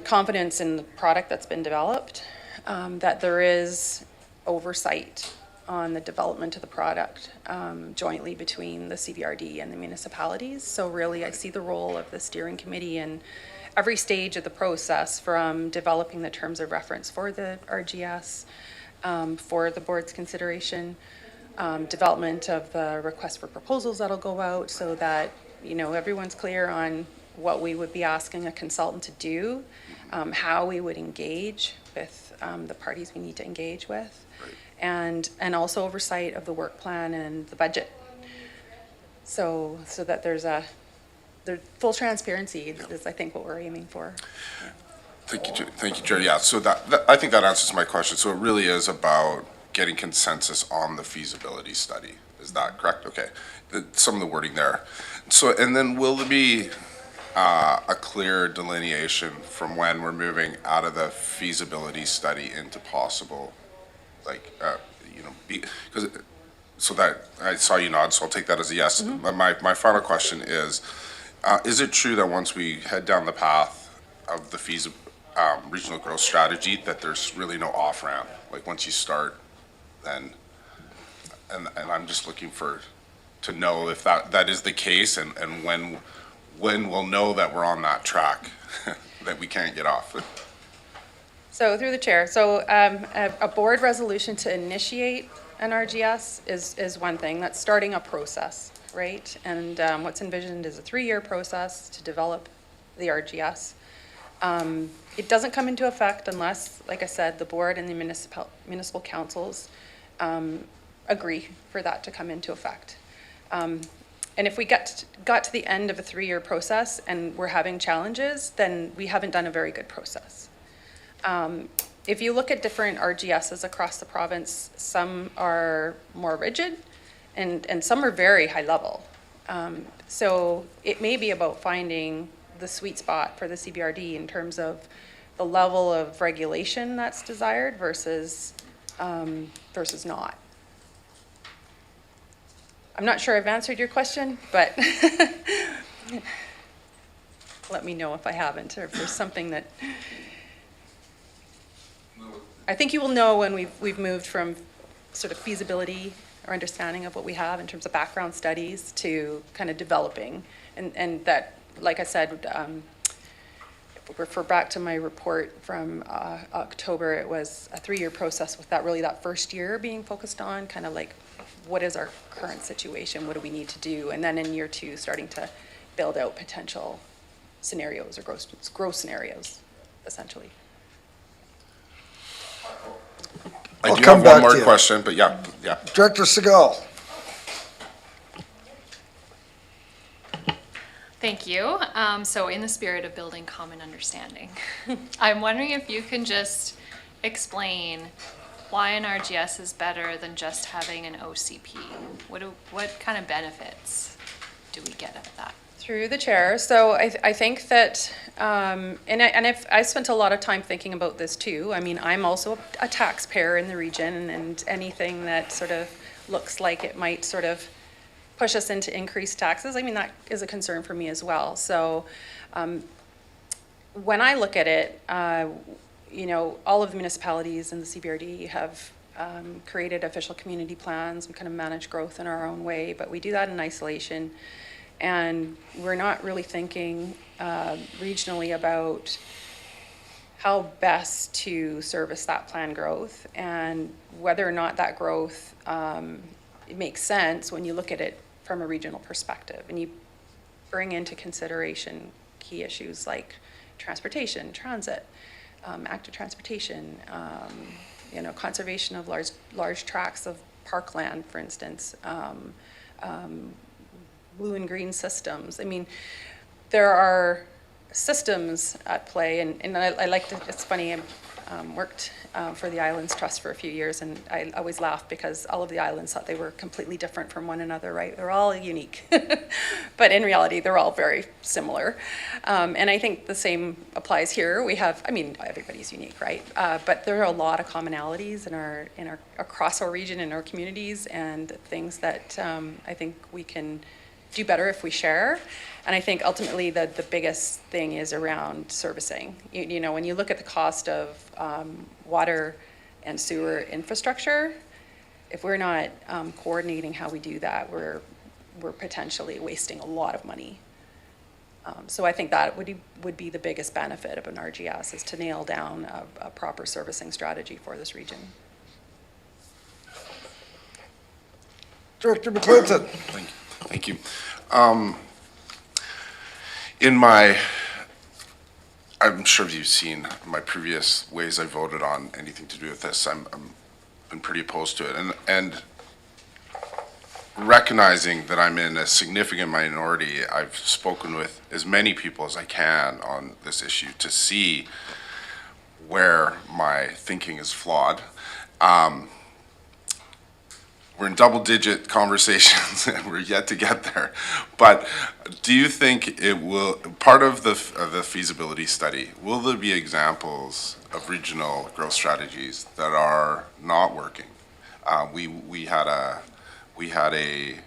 confidence in the product that's been developed, that there is oversight on the development of the product jointly between the CBRD and the municipalities. So really, I see the role of the steering committee in every stage of the process, from developing the terms of reference for the RGS, for the board's consideration, development of the request for proposals that'll go out, so that, you know, everyone's clear on what we would be asking a consultant to do, how we would engage with the parties we need to engage with, and also oversight of the work plan and the budget. So that there's full transparency is, I think, what we're aiming for. Yeah. Thank you, Chair. Yeah, so that I think that answers my question. So it really is about getting consensus on the feasibility study. Is that correct? Okay. Some of the wording there. So, and then will there be a clear delineation from when we're moving out of the feasibility study into possible, like, because so that I saw you nod, so I'll take that as a yes. Mm-hmm. My final question is it true that once we head down the path of the regional growth strategy, that there's really no off ramp? Like, once you start, then, and I'm just looking to know if that is the case, and when we'll know that we're on that track, that we can't get off. So through the chair, so a board resolution to initiate an RGS is one thing. That's starting a process, right? And what's envisioned is a 3-year process to develop the RGS. It doesn't come into effect unless, like I said, the board and the municipal councils agree for that to come into effect. And if we got to the end of a 3-year process and we're having challenges, then we haven't done a very good process. if you look at different RGSs across the province, some are more rigid and some are very high level. So it may be about finding the sweet spot for the CBRD in terms of the level of regulation that's desired versus not. I'm not sure I've answered your question, but let me know if I haven't, or if there's something that, I think you will know when we've moved from sort of feasibility or understanding of what we have in terms of background studies to kind of developing. And that, like I said, if we refer back to my report from October, it was a 3-year process with that first year being focused on kind of like, what is our current situation? What do we need to do? And then in year 2, starting to build out potential scenarios or growth scenarios, essentially. I I'll do come have back one more to you. question, but yeah. Director Segal. Thank you. So in the spirit of building common understanding, I'm wondering if you can just explain why an RGS is better than just having an OCP. What kind of benefits do we get out of that? Through the chair. So I think that, I spent a lot of time thinking about this too. I mean, I'm also a taxpayer in the region, and anything that sort of looks like it might sort of push us into increased taxes, I mean, that is a concern for me as well. So when I look at it, all of the municipalities in the CBRD have created official community plans. We kind of manage growth in our own way, but we do that in isolation. And we're not really thinking regionally about how best to service that planned growth and whether or not that growth it makes sense when you look at it from a regional perspective and you bring into consideration key issues like transportation, transit, active transportation, conservation of large tracts of parkland, for instance, blue and green systems. I mean, there are systems at play, and I like to, it's funny, I worked for the Islands Trust for a few years, and I always laugh because all of the islands thought they were completely different from one another, right? They're all unique, but in reality, they're all very similar. And I think the same applies here. We have, I mean, everybody's unique, right? But there are a lot of commonalities in our across our region, in our communities, and things that I think we can do better if we share. And I think ultimately the biggest thing is around servicing. You know, when you look at the cost of water and sewer infrastructure, if we're not coordinating how we do that, we're potentially wasting a lot of money. So I think that would be the biggest benefit of an RGS, is to nail down a proper servicing strategy for this region. Director McClinton. Thank you. I'm sure you've seen my previous ways I voted on anything to do with this. I'm been pretty opposed to it, and recognizing that I'm in a significant minority, I've spoken with as many people as I can on this issue to see where my thinking is flawed. We're in double-digit conversations, and we're yet to get there. But do you think it will, part of the feasibility study, will there be examples of regional growth strategies that are not working? We had a, I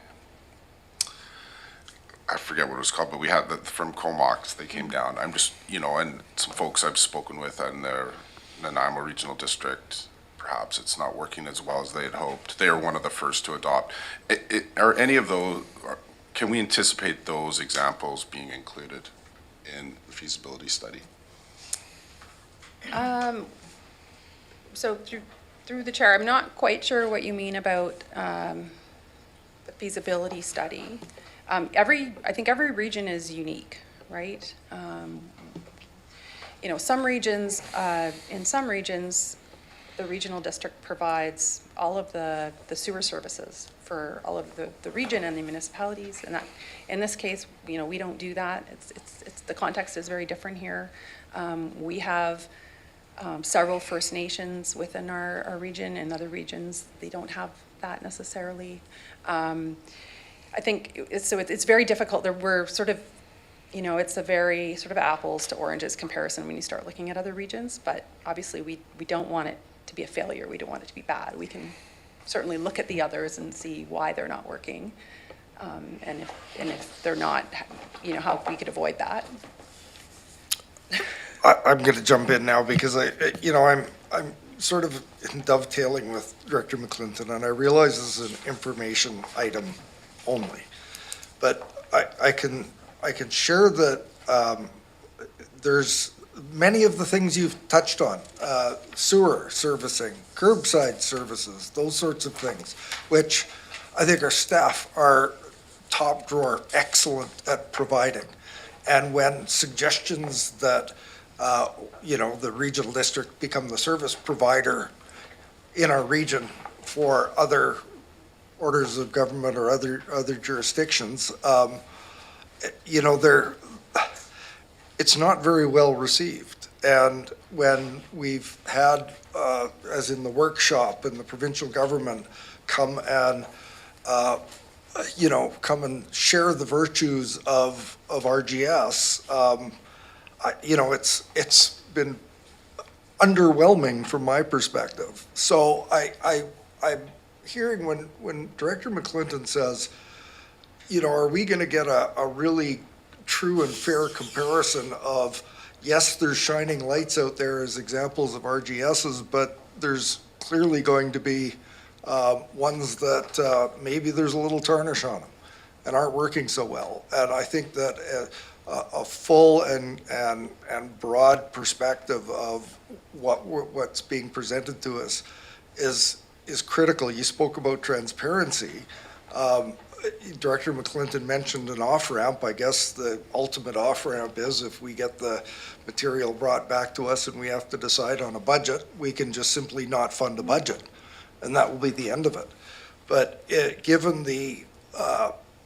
forget what it was called, but we had from Comox, they came down. I'm just, and some folks I've spoken with in the Nanaimo Regional District, perhaps it's not working as well as they had hoped. They are one of the first to adopt. Are any of those, can we anticipate those examples being included in the feasibility study? So through the chair, I'm not quite sure what you mean about the feasibility study. I think every region is unique, right? Some regions, in some regions, the regional district provides all of the sewer services for all of the region and the municipalities, and that, in this case, we don't do that. It's the context is very different here. We have several First Nations within our region. In other regions, they don't have that necessarily. I think it's very difficult. We're sort of, it's a very sort of apples to oranges comparison when you start looking at other regions, but obviously we don't want it to be a failure. We don't want it to be bad. We can certainly look at the others and see why they're not working. And if they're not, how we could avoid that. I'm going to jump in now because I'm sort of dovetailing with Director McClinton, and I realize this is an information item only, but I can share that there's many of the things you've touched on, sewer servicing, curbside services, those sorts of things, which I think our staff are top drawer excellent at providing. And when suggestions that the regional district become the service provider in our region for other orders of government or other jurisdictions, it's not very well received. And when we've had, as in the workshop and the provincial government come and share the virtues of RGS, it's been underwhelming from my perspective. So I'm hearing when Director McClinton says, are we going to get a really true and fair comparison of, yes, there's shining lights out there as examples of RGSs, but there's clearly going to be ones that maybe there's a little tarnish on them and aren't working so well. And I think that a full and broad perspective of what's being presented to us is critical. You spoke about transparency. Director McClinton mentioned an off-ramp. I guess the ultimate off-ramp is if we get the material brought back to us and we have to decide on a budget, we can just simply not fund a budget, and that will be the end of it. But given the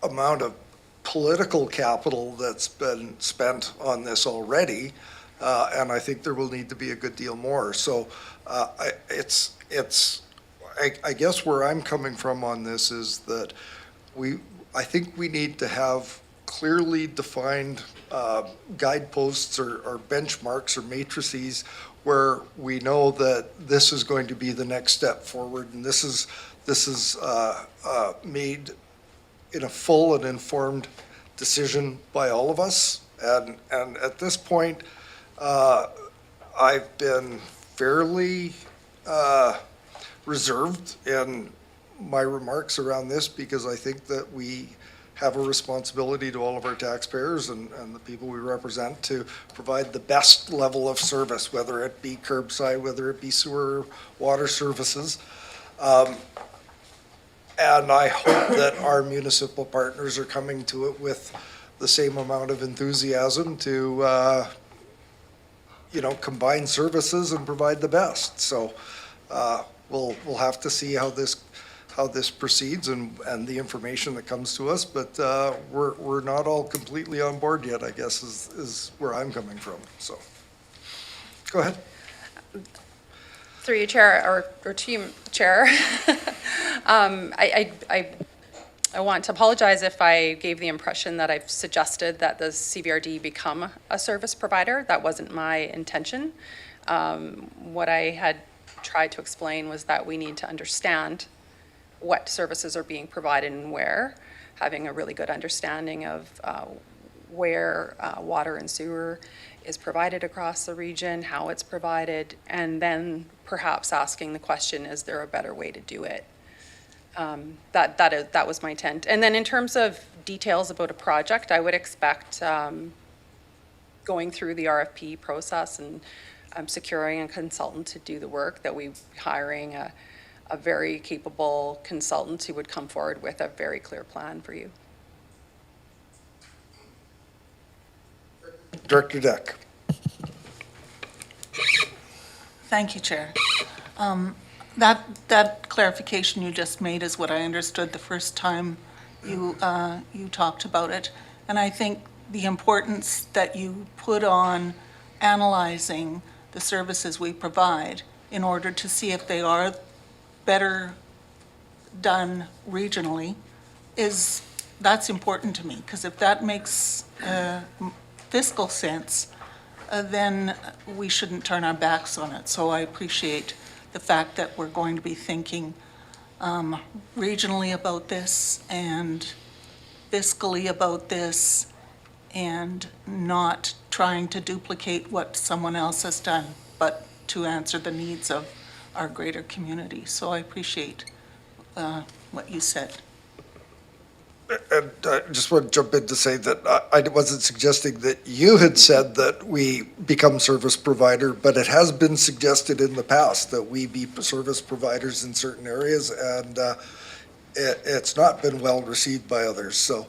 amount of political capital that's been spent on this already, and I think there will need to be a good deal more. So I guess where I'm coming from on this is that I think we need to have clearly defined guideposts or benchmarks or matrices where we know that this is going to be the next step forward, and this is made in a full and informed decision by all of us. And at this point, I've been fairly reserved in my remarks around this because I think that we have a responsibility to all of our taxpayers and the people we represent to provide the best level of service, whether it be curbside, whether it be sewer, water services. And I hope that our municipal partners are coming to it with the same amount of enthusiasm to, combine services and provide the best. So we'll have to see how this proceeds and the information that comes to us, but we're not all completely on board yet, I guess, is where I'm coming from. So go ahead. Through you, Chair, or Team Chair. I want to apologize if I gave the impression that I've suggested that the CVRD become a service provider. That wasn't my intention. What I had tried to explain was that we need to understand what services are being provided and where, having a really good understanding of where water and sewer is provided across the region, how it's provided, and then perhaps asking the question, is there a better way to do it? That was my intent. And then in terms of details about a project, I would expect going through the RFP process and securing a consultant to do the work, that we hiring a very capable consultant who would come forward with a very clear plan for you. Director Deck. Thank you, Chair. That clarification you just made is what I understood the first time you talked about it. And I think the importance that you put on analyzing the services we provide in order to see if they are better done regionally that's important to me, because if that makes fiscal sense, then we shouldn't turn our backs on it. So I appreciate the fact that we're going to be thinking regionally about this and fiscally about this, and not trying to duplicate what someone else has done, but to answer the needs of our greater community. So I appreciate what you said. And I just want to jump in to say that I wasn't suggesting that you had said that we become service provider, but it has been suggested in the past that we be service providers in certain areas, and it's not been well received by others. So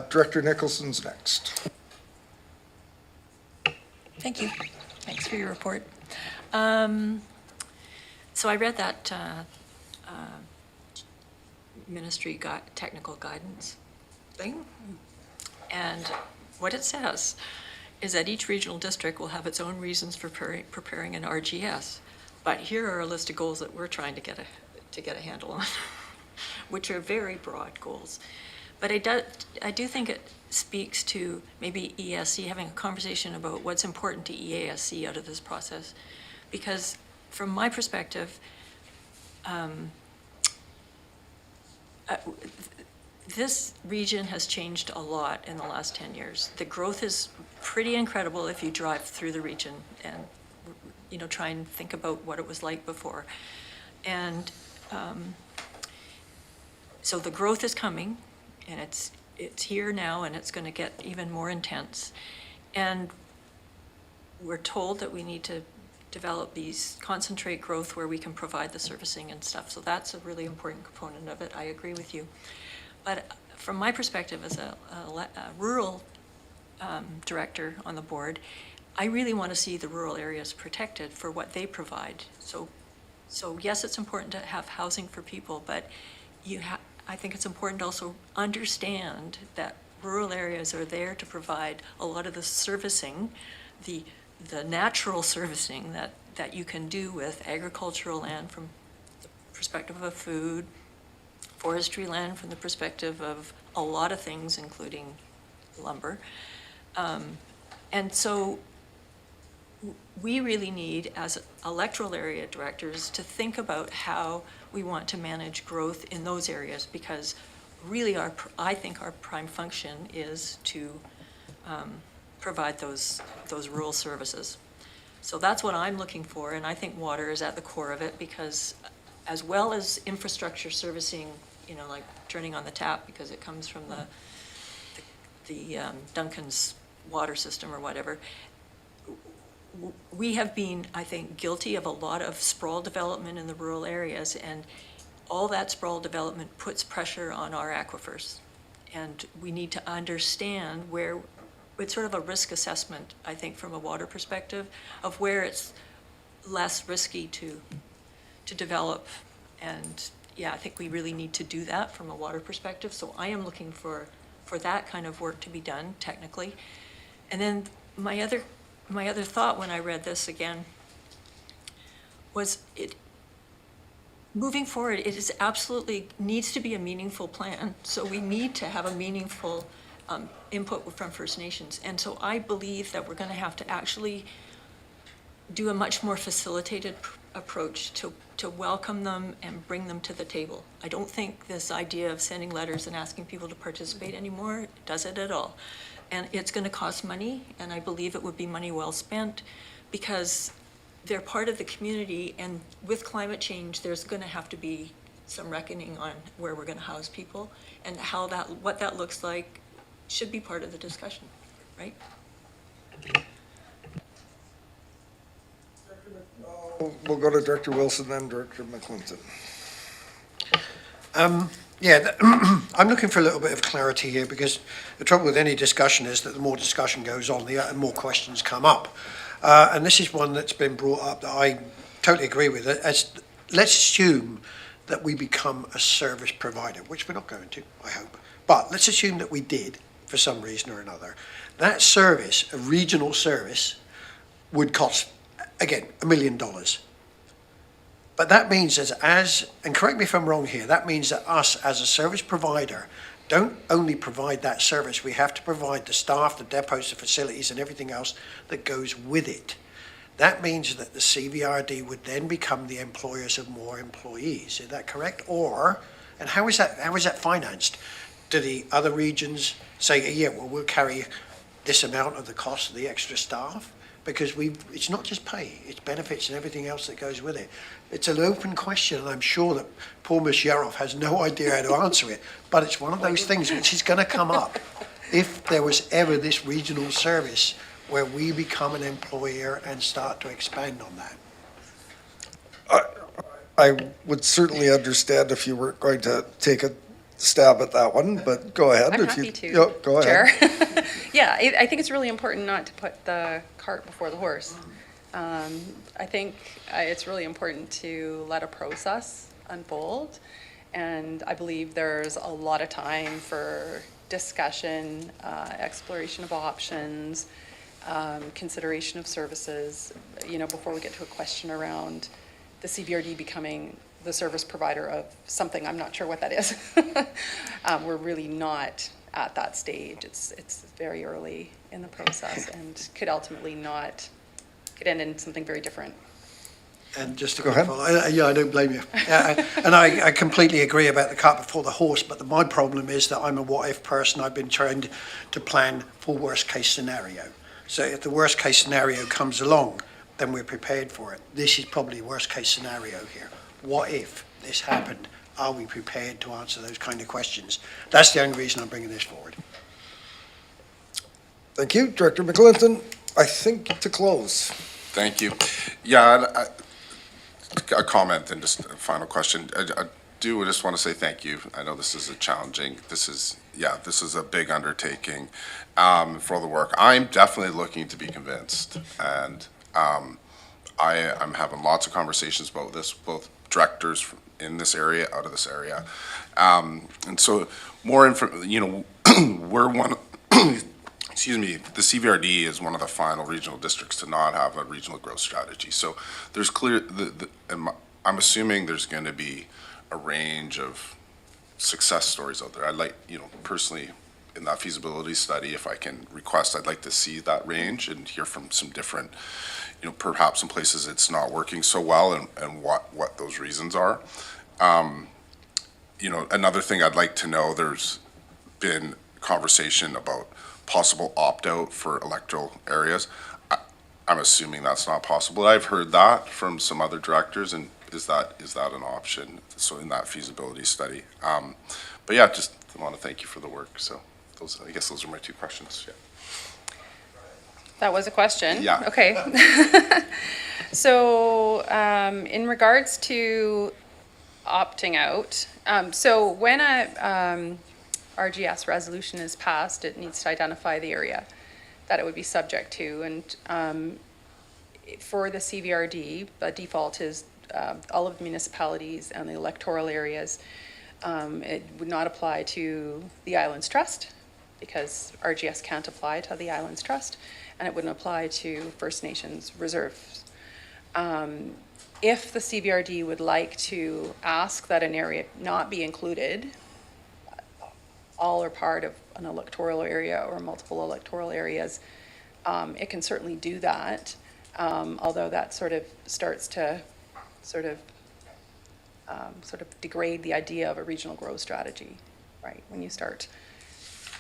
Director Nicholson's next. Thank you. Thanks for your report. So I read that ministry technical guidance thing, and what it says is that each regional district will have its own reasons for preparing an RGS. But here are a list of goals that we're trying to get a handle on, which are very broad goals. But I do think it speaks to maybe ESC having a conversation about what's important to EASC out of this process. Because from my perspective, this region has changed a lot in the last 10 years. The growth is pretty incredible if you drive through the region and, try and think about what it was like before. And so the growth is coming, and it's here now, and it's going to get even more intense. And we're told that we need to develop these concentrate growth where we can provide the servicing and stuff. So that's a really important component of it. I agree with you. But from my perspective as a rural director on the board, I really want to see the rural areas protected for what they provide. So yes, it's important to have housing for people, but I think it's important to also understand that rural areas are there to provide a lot of the servicing, the natural servicing that you can do with agricultural land from the perspective of food, forestry land from the perspective of a lot of things, including lumber. And so we really need, as electoral area directors, to think about how we want to manage growth in those areas, because really I think our prime function is to provide those rural services. So that's what I'm looking for, and I think water is at the core of it, because as well as infrastructure servicing, like turning on the tap because it comes from the Duncan's water system or whatever, we have been, I think, guilty of a lot of sprawl development in the rural areas, and all that sprawl development puts pressure on our aquifers. And we need to understand where, it's sort of a risk assessment, I think, from a water perspective, of where it's less risky to develop. And yeah, I think we really need to do that from a water perspective. So I am looking for that kind of work to be done technically. And then my other thought when I read this again was moving forward, it is absolutely needs to be a meaningful plan. So we need to have a meaningful input from First Nations. And so I believe that we're going to have to actually do a much more facilitated approach to welcome them and bring them to the table. I don't think this idea of sending letters and asking people to participate anymore does it at all. And it's going to cost money, and I believe it would be money well spent, because they're part of the community, and with climate change, there's going to have to be some reckoning on where we're going to house people, and what that looks like should be part of the discussion, right? We'll go to Director Wilson, then Director McClinton. I'm looking for a little bit of clarity here, because the trouble with any discussion is that the more discussion goes on, the more questions come up. And this is one that's been brought up that I totally agree with. Let's assume that we become a service provider, which we're not going to, I hope. But let's assume that we did, for some reason or another. That service, a regional service, would cost again, $1 million. But that means and correct me if I'm wrong here, that means that us as a service provider don't only provide that service, we have to provide the staff, the depots, the facilities, and everything else that goes with it. That means that the CVRD would then become the employers of more employees. Is that correct? And how is that financed? Do the other regions say, yeah, well, we'll carry this amount of the cost of the extra staff? Because it's not just pay, it's benefits and everything else that goes with it. It's an open question, and I'm sure that poor Ms. Yaroff has no idea how to answer it, but it's one of those things which is going to come up if there was ever this regional service where we become an employer and start to expand on that. I would certainly understand if you weren't going to take a stab at that one, but go ahead. I'm if you- happy to, Yeah, go ahead. Chair. Yeah, I think it's really important not to put the cart before the horse. I think it's really important to let a process unfold, and I believe there's a lot of time for discussion, exploration of options, consideration of services, before we get to a question around the CVRD becoming the service provider of something. I'm not sure what that is. We're really not at that stage. It's very early in the process and could end in something very different. And just a Go quick ahead. follow, yeah, I don't blame you. And I completely agree about the cart before the horse, but my problem is that I'm a what-if person. I've been trained to plan for worst-case scenario. So if the worst-case scenario comes along, then we're prepared for it. This is probably worst-case scenario here. What if this happened? Are we prepared to answer those kind of questions? That's the only reason I'm bringing this forward. Thank you. Director McClinton, I think to close. Thank you. Yeah, a comment and just a final question. I do just want to say thank you. I know this is this is a big undertaking for all the work. I'm definitely looking to be convinced, and I'm having lots of conversations about this, both directors in this area, out of this area. And so more we're one, excuse me, the CVRD is one of the final regional districts to not have a regional growth strategy. So there's I'm assuming there's going to be a range of success stories out there. I'd like, personally, in that feasibility study, if I can request, I'd like to see that range and hear from some different, perhaps some places it's not working so well and what those reasons are. Another thing I'd like to know, there's been conversation about possible opt-out for electoral areas. I'm assuming that's not possible. I've heard that from some other directors, and is that an option? So in that feasibility study. But yeah, just want to thank you for the work. So I guess those are my two questions. Yeah. That was a question? Yeah. Okay. So in regards to opting out, so when a RGS resolution is passed, it needs to identify the area that it would be subject to. And for the CVRD, the default is all of the municipalities and the electoral areas. It would not apply to the Islands Trust because RGS can't apply to the Islands Trust, and it wouldn't apply to First Nations reserves. If the CVRD would like to ask that an area not be included, all or part of an electoral area or multiple electoral areas, it can certainly do that, although that sort of starts to sort of degrade the idea of a regional growth strategy, right? When you start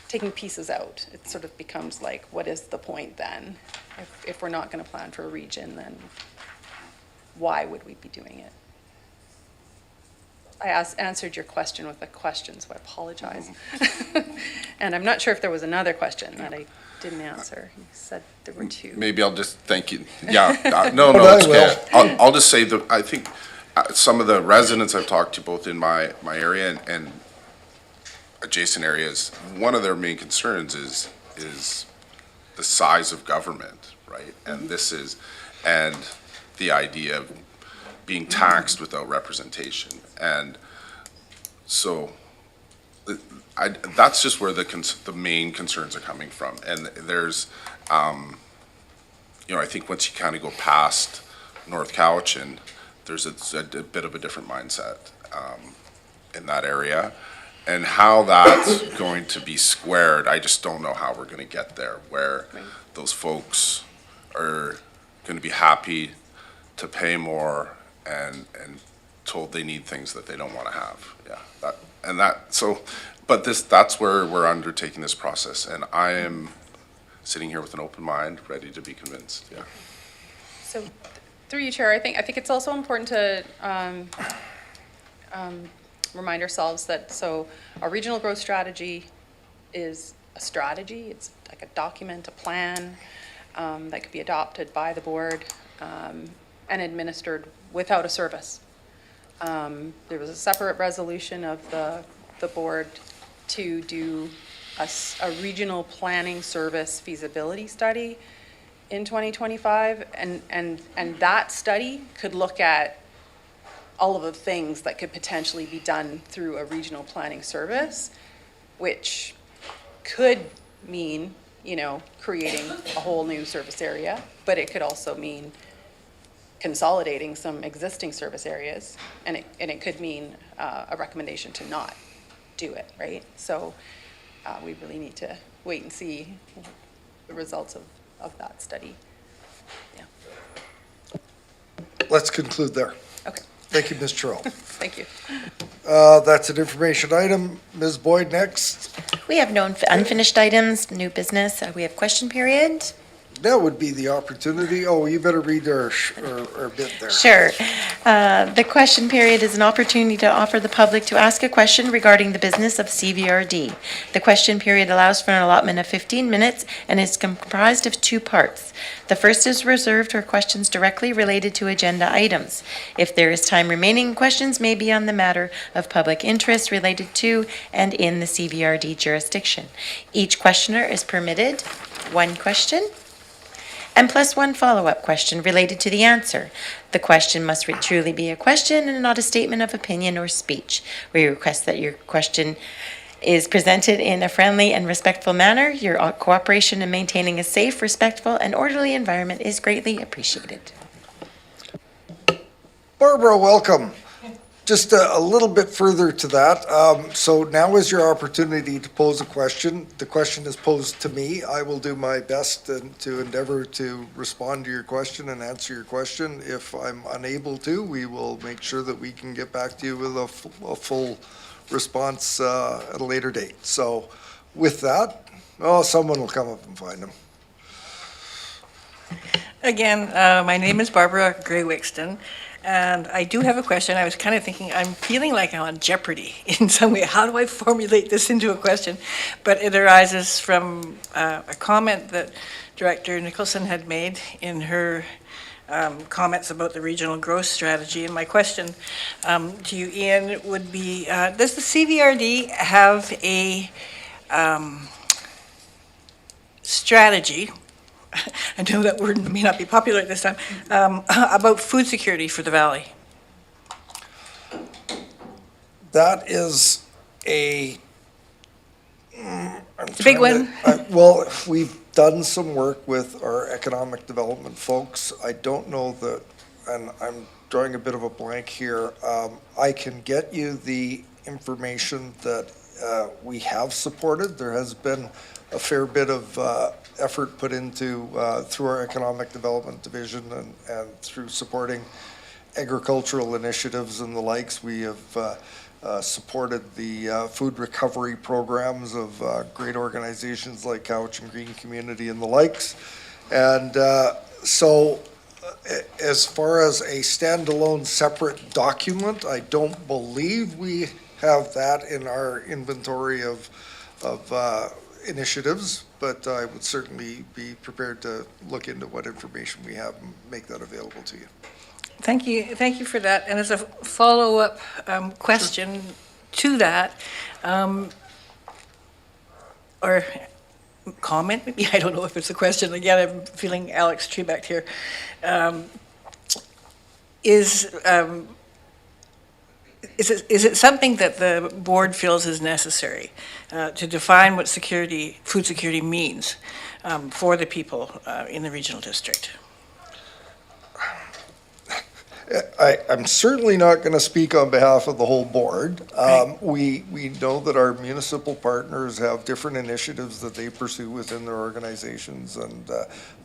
taking pieces out, it sort of becomes like, what is the point then? If we're not going to plan for a region, then why would we be doing it? I answered your question with a question, so I apologize. And I'm not sure if there was another question that I didn't answer. You said there were two. Maybe I'll just thank you. Yeah, no, Well, it's I okay. I'll just say that I think some of the residents I've talked to, both in my area and adjacent areas, one of their main concerns is the size of government, right? And and the idea of being taxed without representation. And so that's just where the main concerns are coming from. And there's, I think once you kind of go past North Couch, and there's a bit of a different mindset in that area. And how that's going to be squared, I just don't know how we're going to get there, where those folks are going to be happy to pay more and told they need things that they don't want to have. Yeah, that's where we're undertaking this process, and I am sitting here with an open mind, ready to be convinced. Yeah. So, through you, Chair, I think it's also important to remind ourselves that, so our regional growth strategy is a strategy. It's like a document, a plan that could be adopted by the board and administered without a service. There was a separate resolution of the board to do a regional planning service feasibility study in 2025, and that study could look at all of the things that could potentially be done through a regional planning service, which could mean, creating a whole new service area, but it could also mean consolidating some existing service areas, and it could mean a recommendation to not do it, right? So we really need to wait and see the results of that study. Yeah. Let's conclude there. Okay. Thank you, Ms. Terrell. Thank you. That's an information item. Ms. Boyd, next. We have no unfinished items, new business. We have question period. That would be the opportunity. Oh, you better read our bit there. Sure. The question period is an opportunity to offer the public to ask a question regarding the business of CVRD. The question period allows for an allotment of 15 minutes and is comprised of two parts. The first is reserved for questions directly related to agenda items. If there is time remaining, questions may be on the matter of public interest related to and in the CVRD jurisdiction. Each questioner is permitted one question and plus one follow-up question related to the answer. The question must truly be a question and not a statement of opinion or speech. We request that your question is presented in a friendly and respectful manner. Your cooperation in maintaining a safe, respectful, and orderly environment is greatly appreciated. Barbara, welcome. Just a little bit further to that. So now is your opportunity to pose a question. The question is posed to me. I will do my best to endeavor to respond to your question and answer your question. If I'm unable to, we will make sure that we can get back to you with a full response at a later date. So with that, someone will come up and find them. Again, my name is Barbara Gray-Wixton, and I do have a question. I was kind of thinking, I'm feeling like I'm on Jeopardy in some way. How do I formulate this into a question? But it arises from a comment that Director Nicholson had made in her comments about the regional growth strategy. And my question to you, Ian, would be, does the CVRD have a strategy, I know that word may not be popular at this time, about food security for the valley? That is a big one. Well, we've done some work with our economic development folks. I don't know that, and I'm drawing a bit of a blank here. I can get you the information that we have supported. There has been a fair bit of effort put into through our economic development division and through supporting agricultural initiatives and the likes. We have supported the food recovery programs of great organizations like Couch and Green Community and the likes. And so as far as a standalone separate document, I don't believe we have that in our inventory of initiatives, but I would certainly be prepared to look into what information we have and make that available to you. Thank you for that. And as a follow-up question to that, or comment, maybe, I don't know if it's a question. Again, I'm feeling Alex Trebek here. Is it something that the board feels is necessary to define what food security means for the people in the regional district? I'm certainly not going to speak on behalf of the whole board. We know that our municipal partners have different initiatives that they pursue within their organizations, and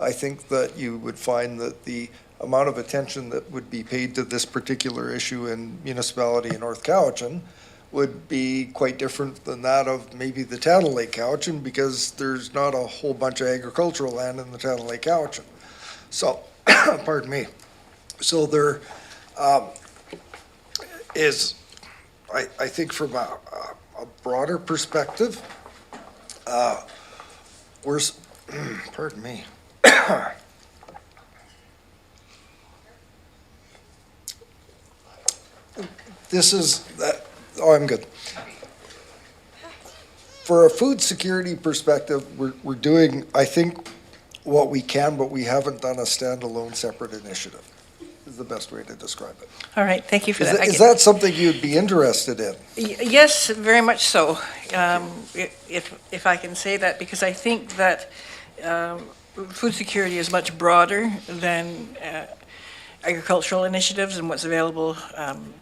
I think that you would find that the amount of attention that would be paid to this particular issue in municipality in North Cowichan would be quite different than that of maybe the town of Lake Cowichan, because there's not a whole bunch of agricultural land in the town of Lake Cowichan. So, pardon me. So there is, I think from a broader perspective, pardon me. This is, I'm good. For a food security perspective, we're doing, I think, what we can, but we haven't done a standalone separate initiative, is the best way to describe it. All right, thank you for that. Is that something you'd be interested in? Yes, very much so, if I can say that, because I think that food security is much broader than agricultural initiatives and what's available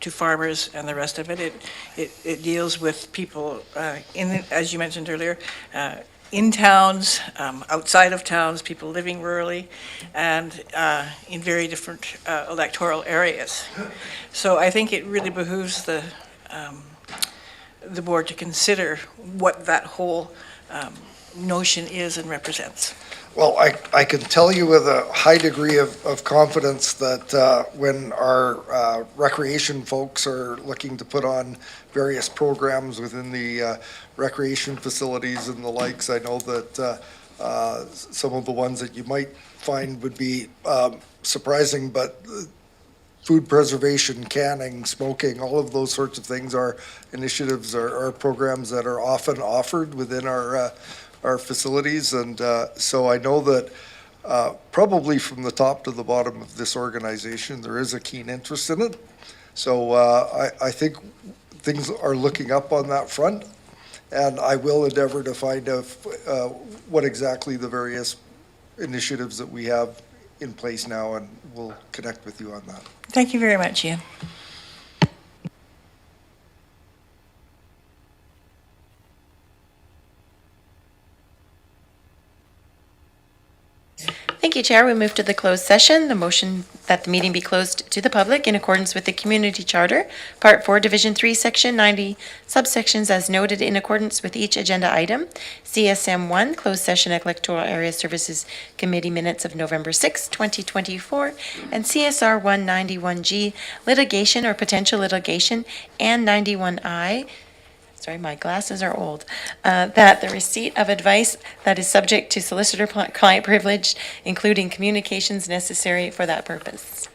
to farmers and the rest of it. It deals with people as you mentioned earlier, in towns, outside of towns, people living rurally, and in very different electoral areas. So I think it really behooves the board to consider what that whole notion is and represents. Well, I can tell you with a high degree of confidence that when our recreation folks are looking to put on various programs within the recreation facilities and the likes, I know that some of the ones that you might find would be surprising, but food preservation, canning, smoking, all of those sorts of things are initiatives or programs that are often offered within our facilities, and so I know that probably from the top to the bottom of this organization, there is a keen interest in it. So I think things are looking up on that front, and I will endeavor to find out what exactly the various initiatives that we have in place now, and we'll connect with you on that. Thank you very much, Ian. Thank you, Chair. We move to the closed session. The motion that the meeting be closed to the public in accordance with the Community Charter, Part 4, Division 3, Section 90, subsections as noted in accordance with each agenda item. CSM 1, Closed Session Electoral Area Services Committee Minutes of November 6, 2024, and CSR 191G, Litigation or Potential Litigation, and 91I, sorry, my glasses are old, that the receipt of advice that is subject to solicitor-client privilege, including communications necessary for that purpose.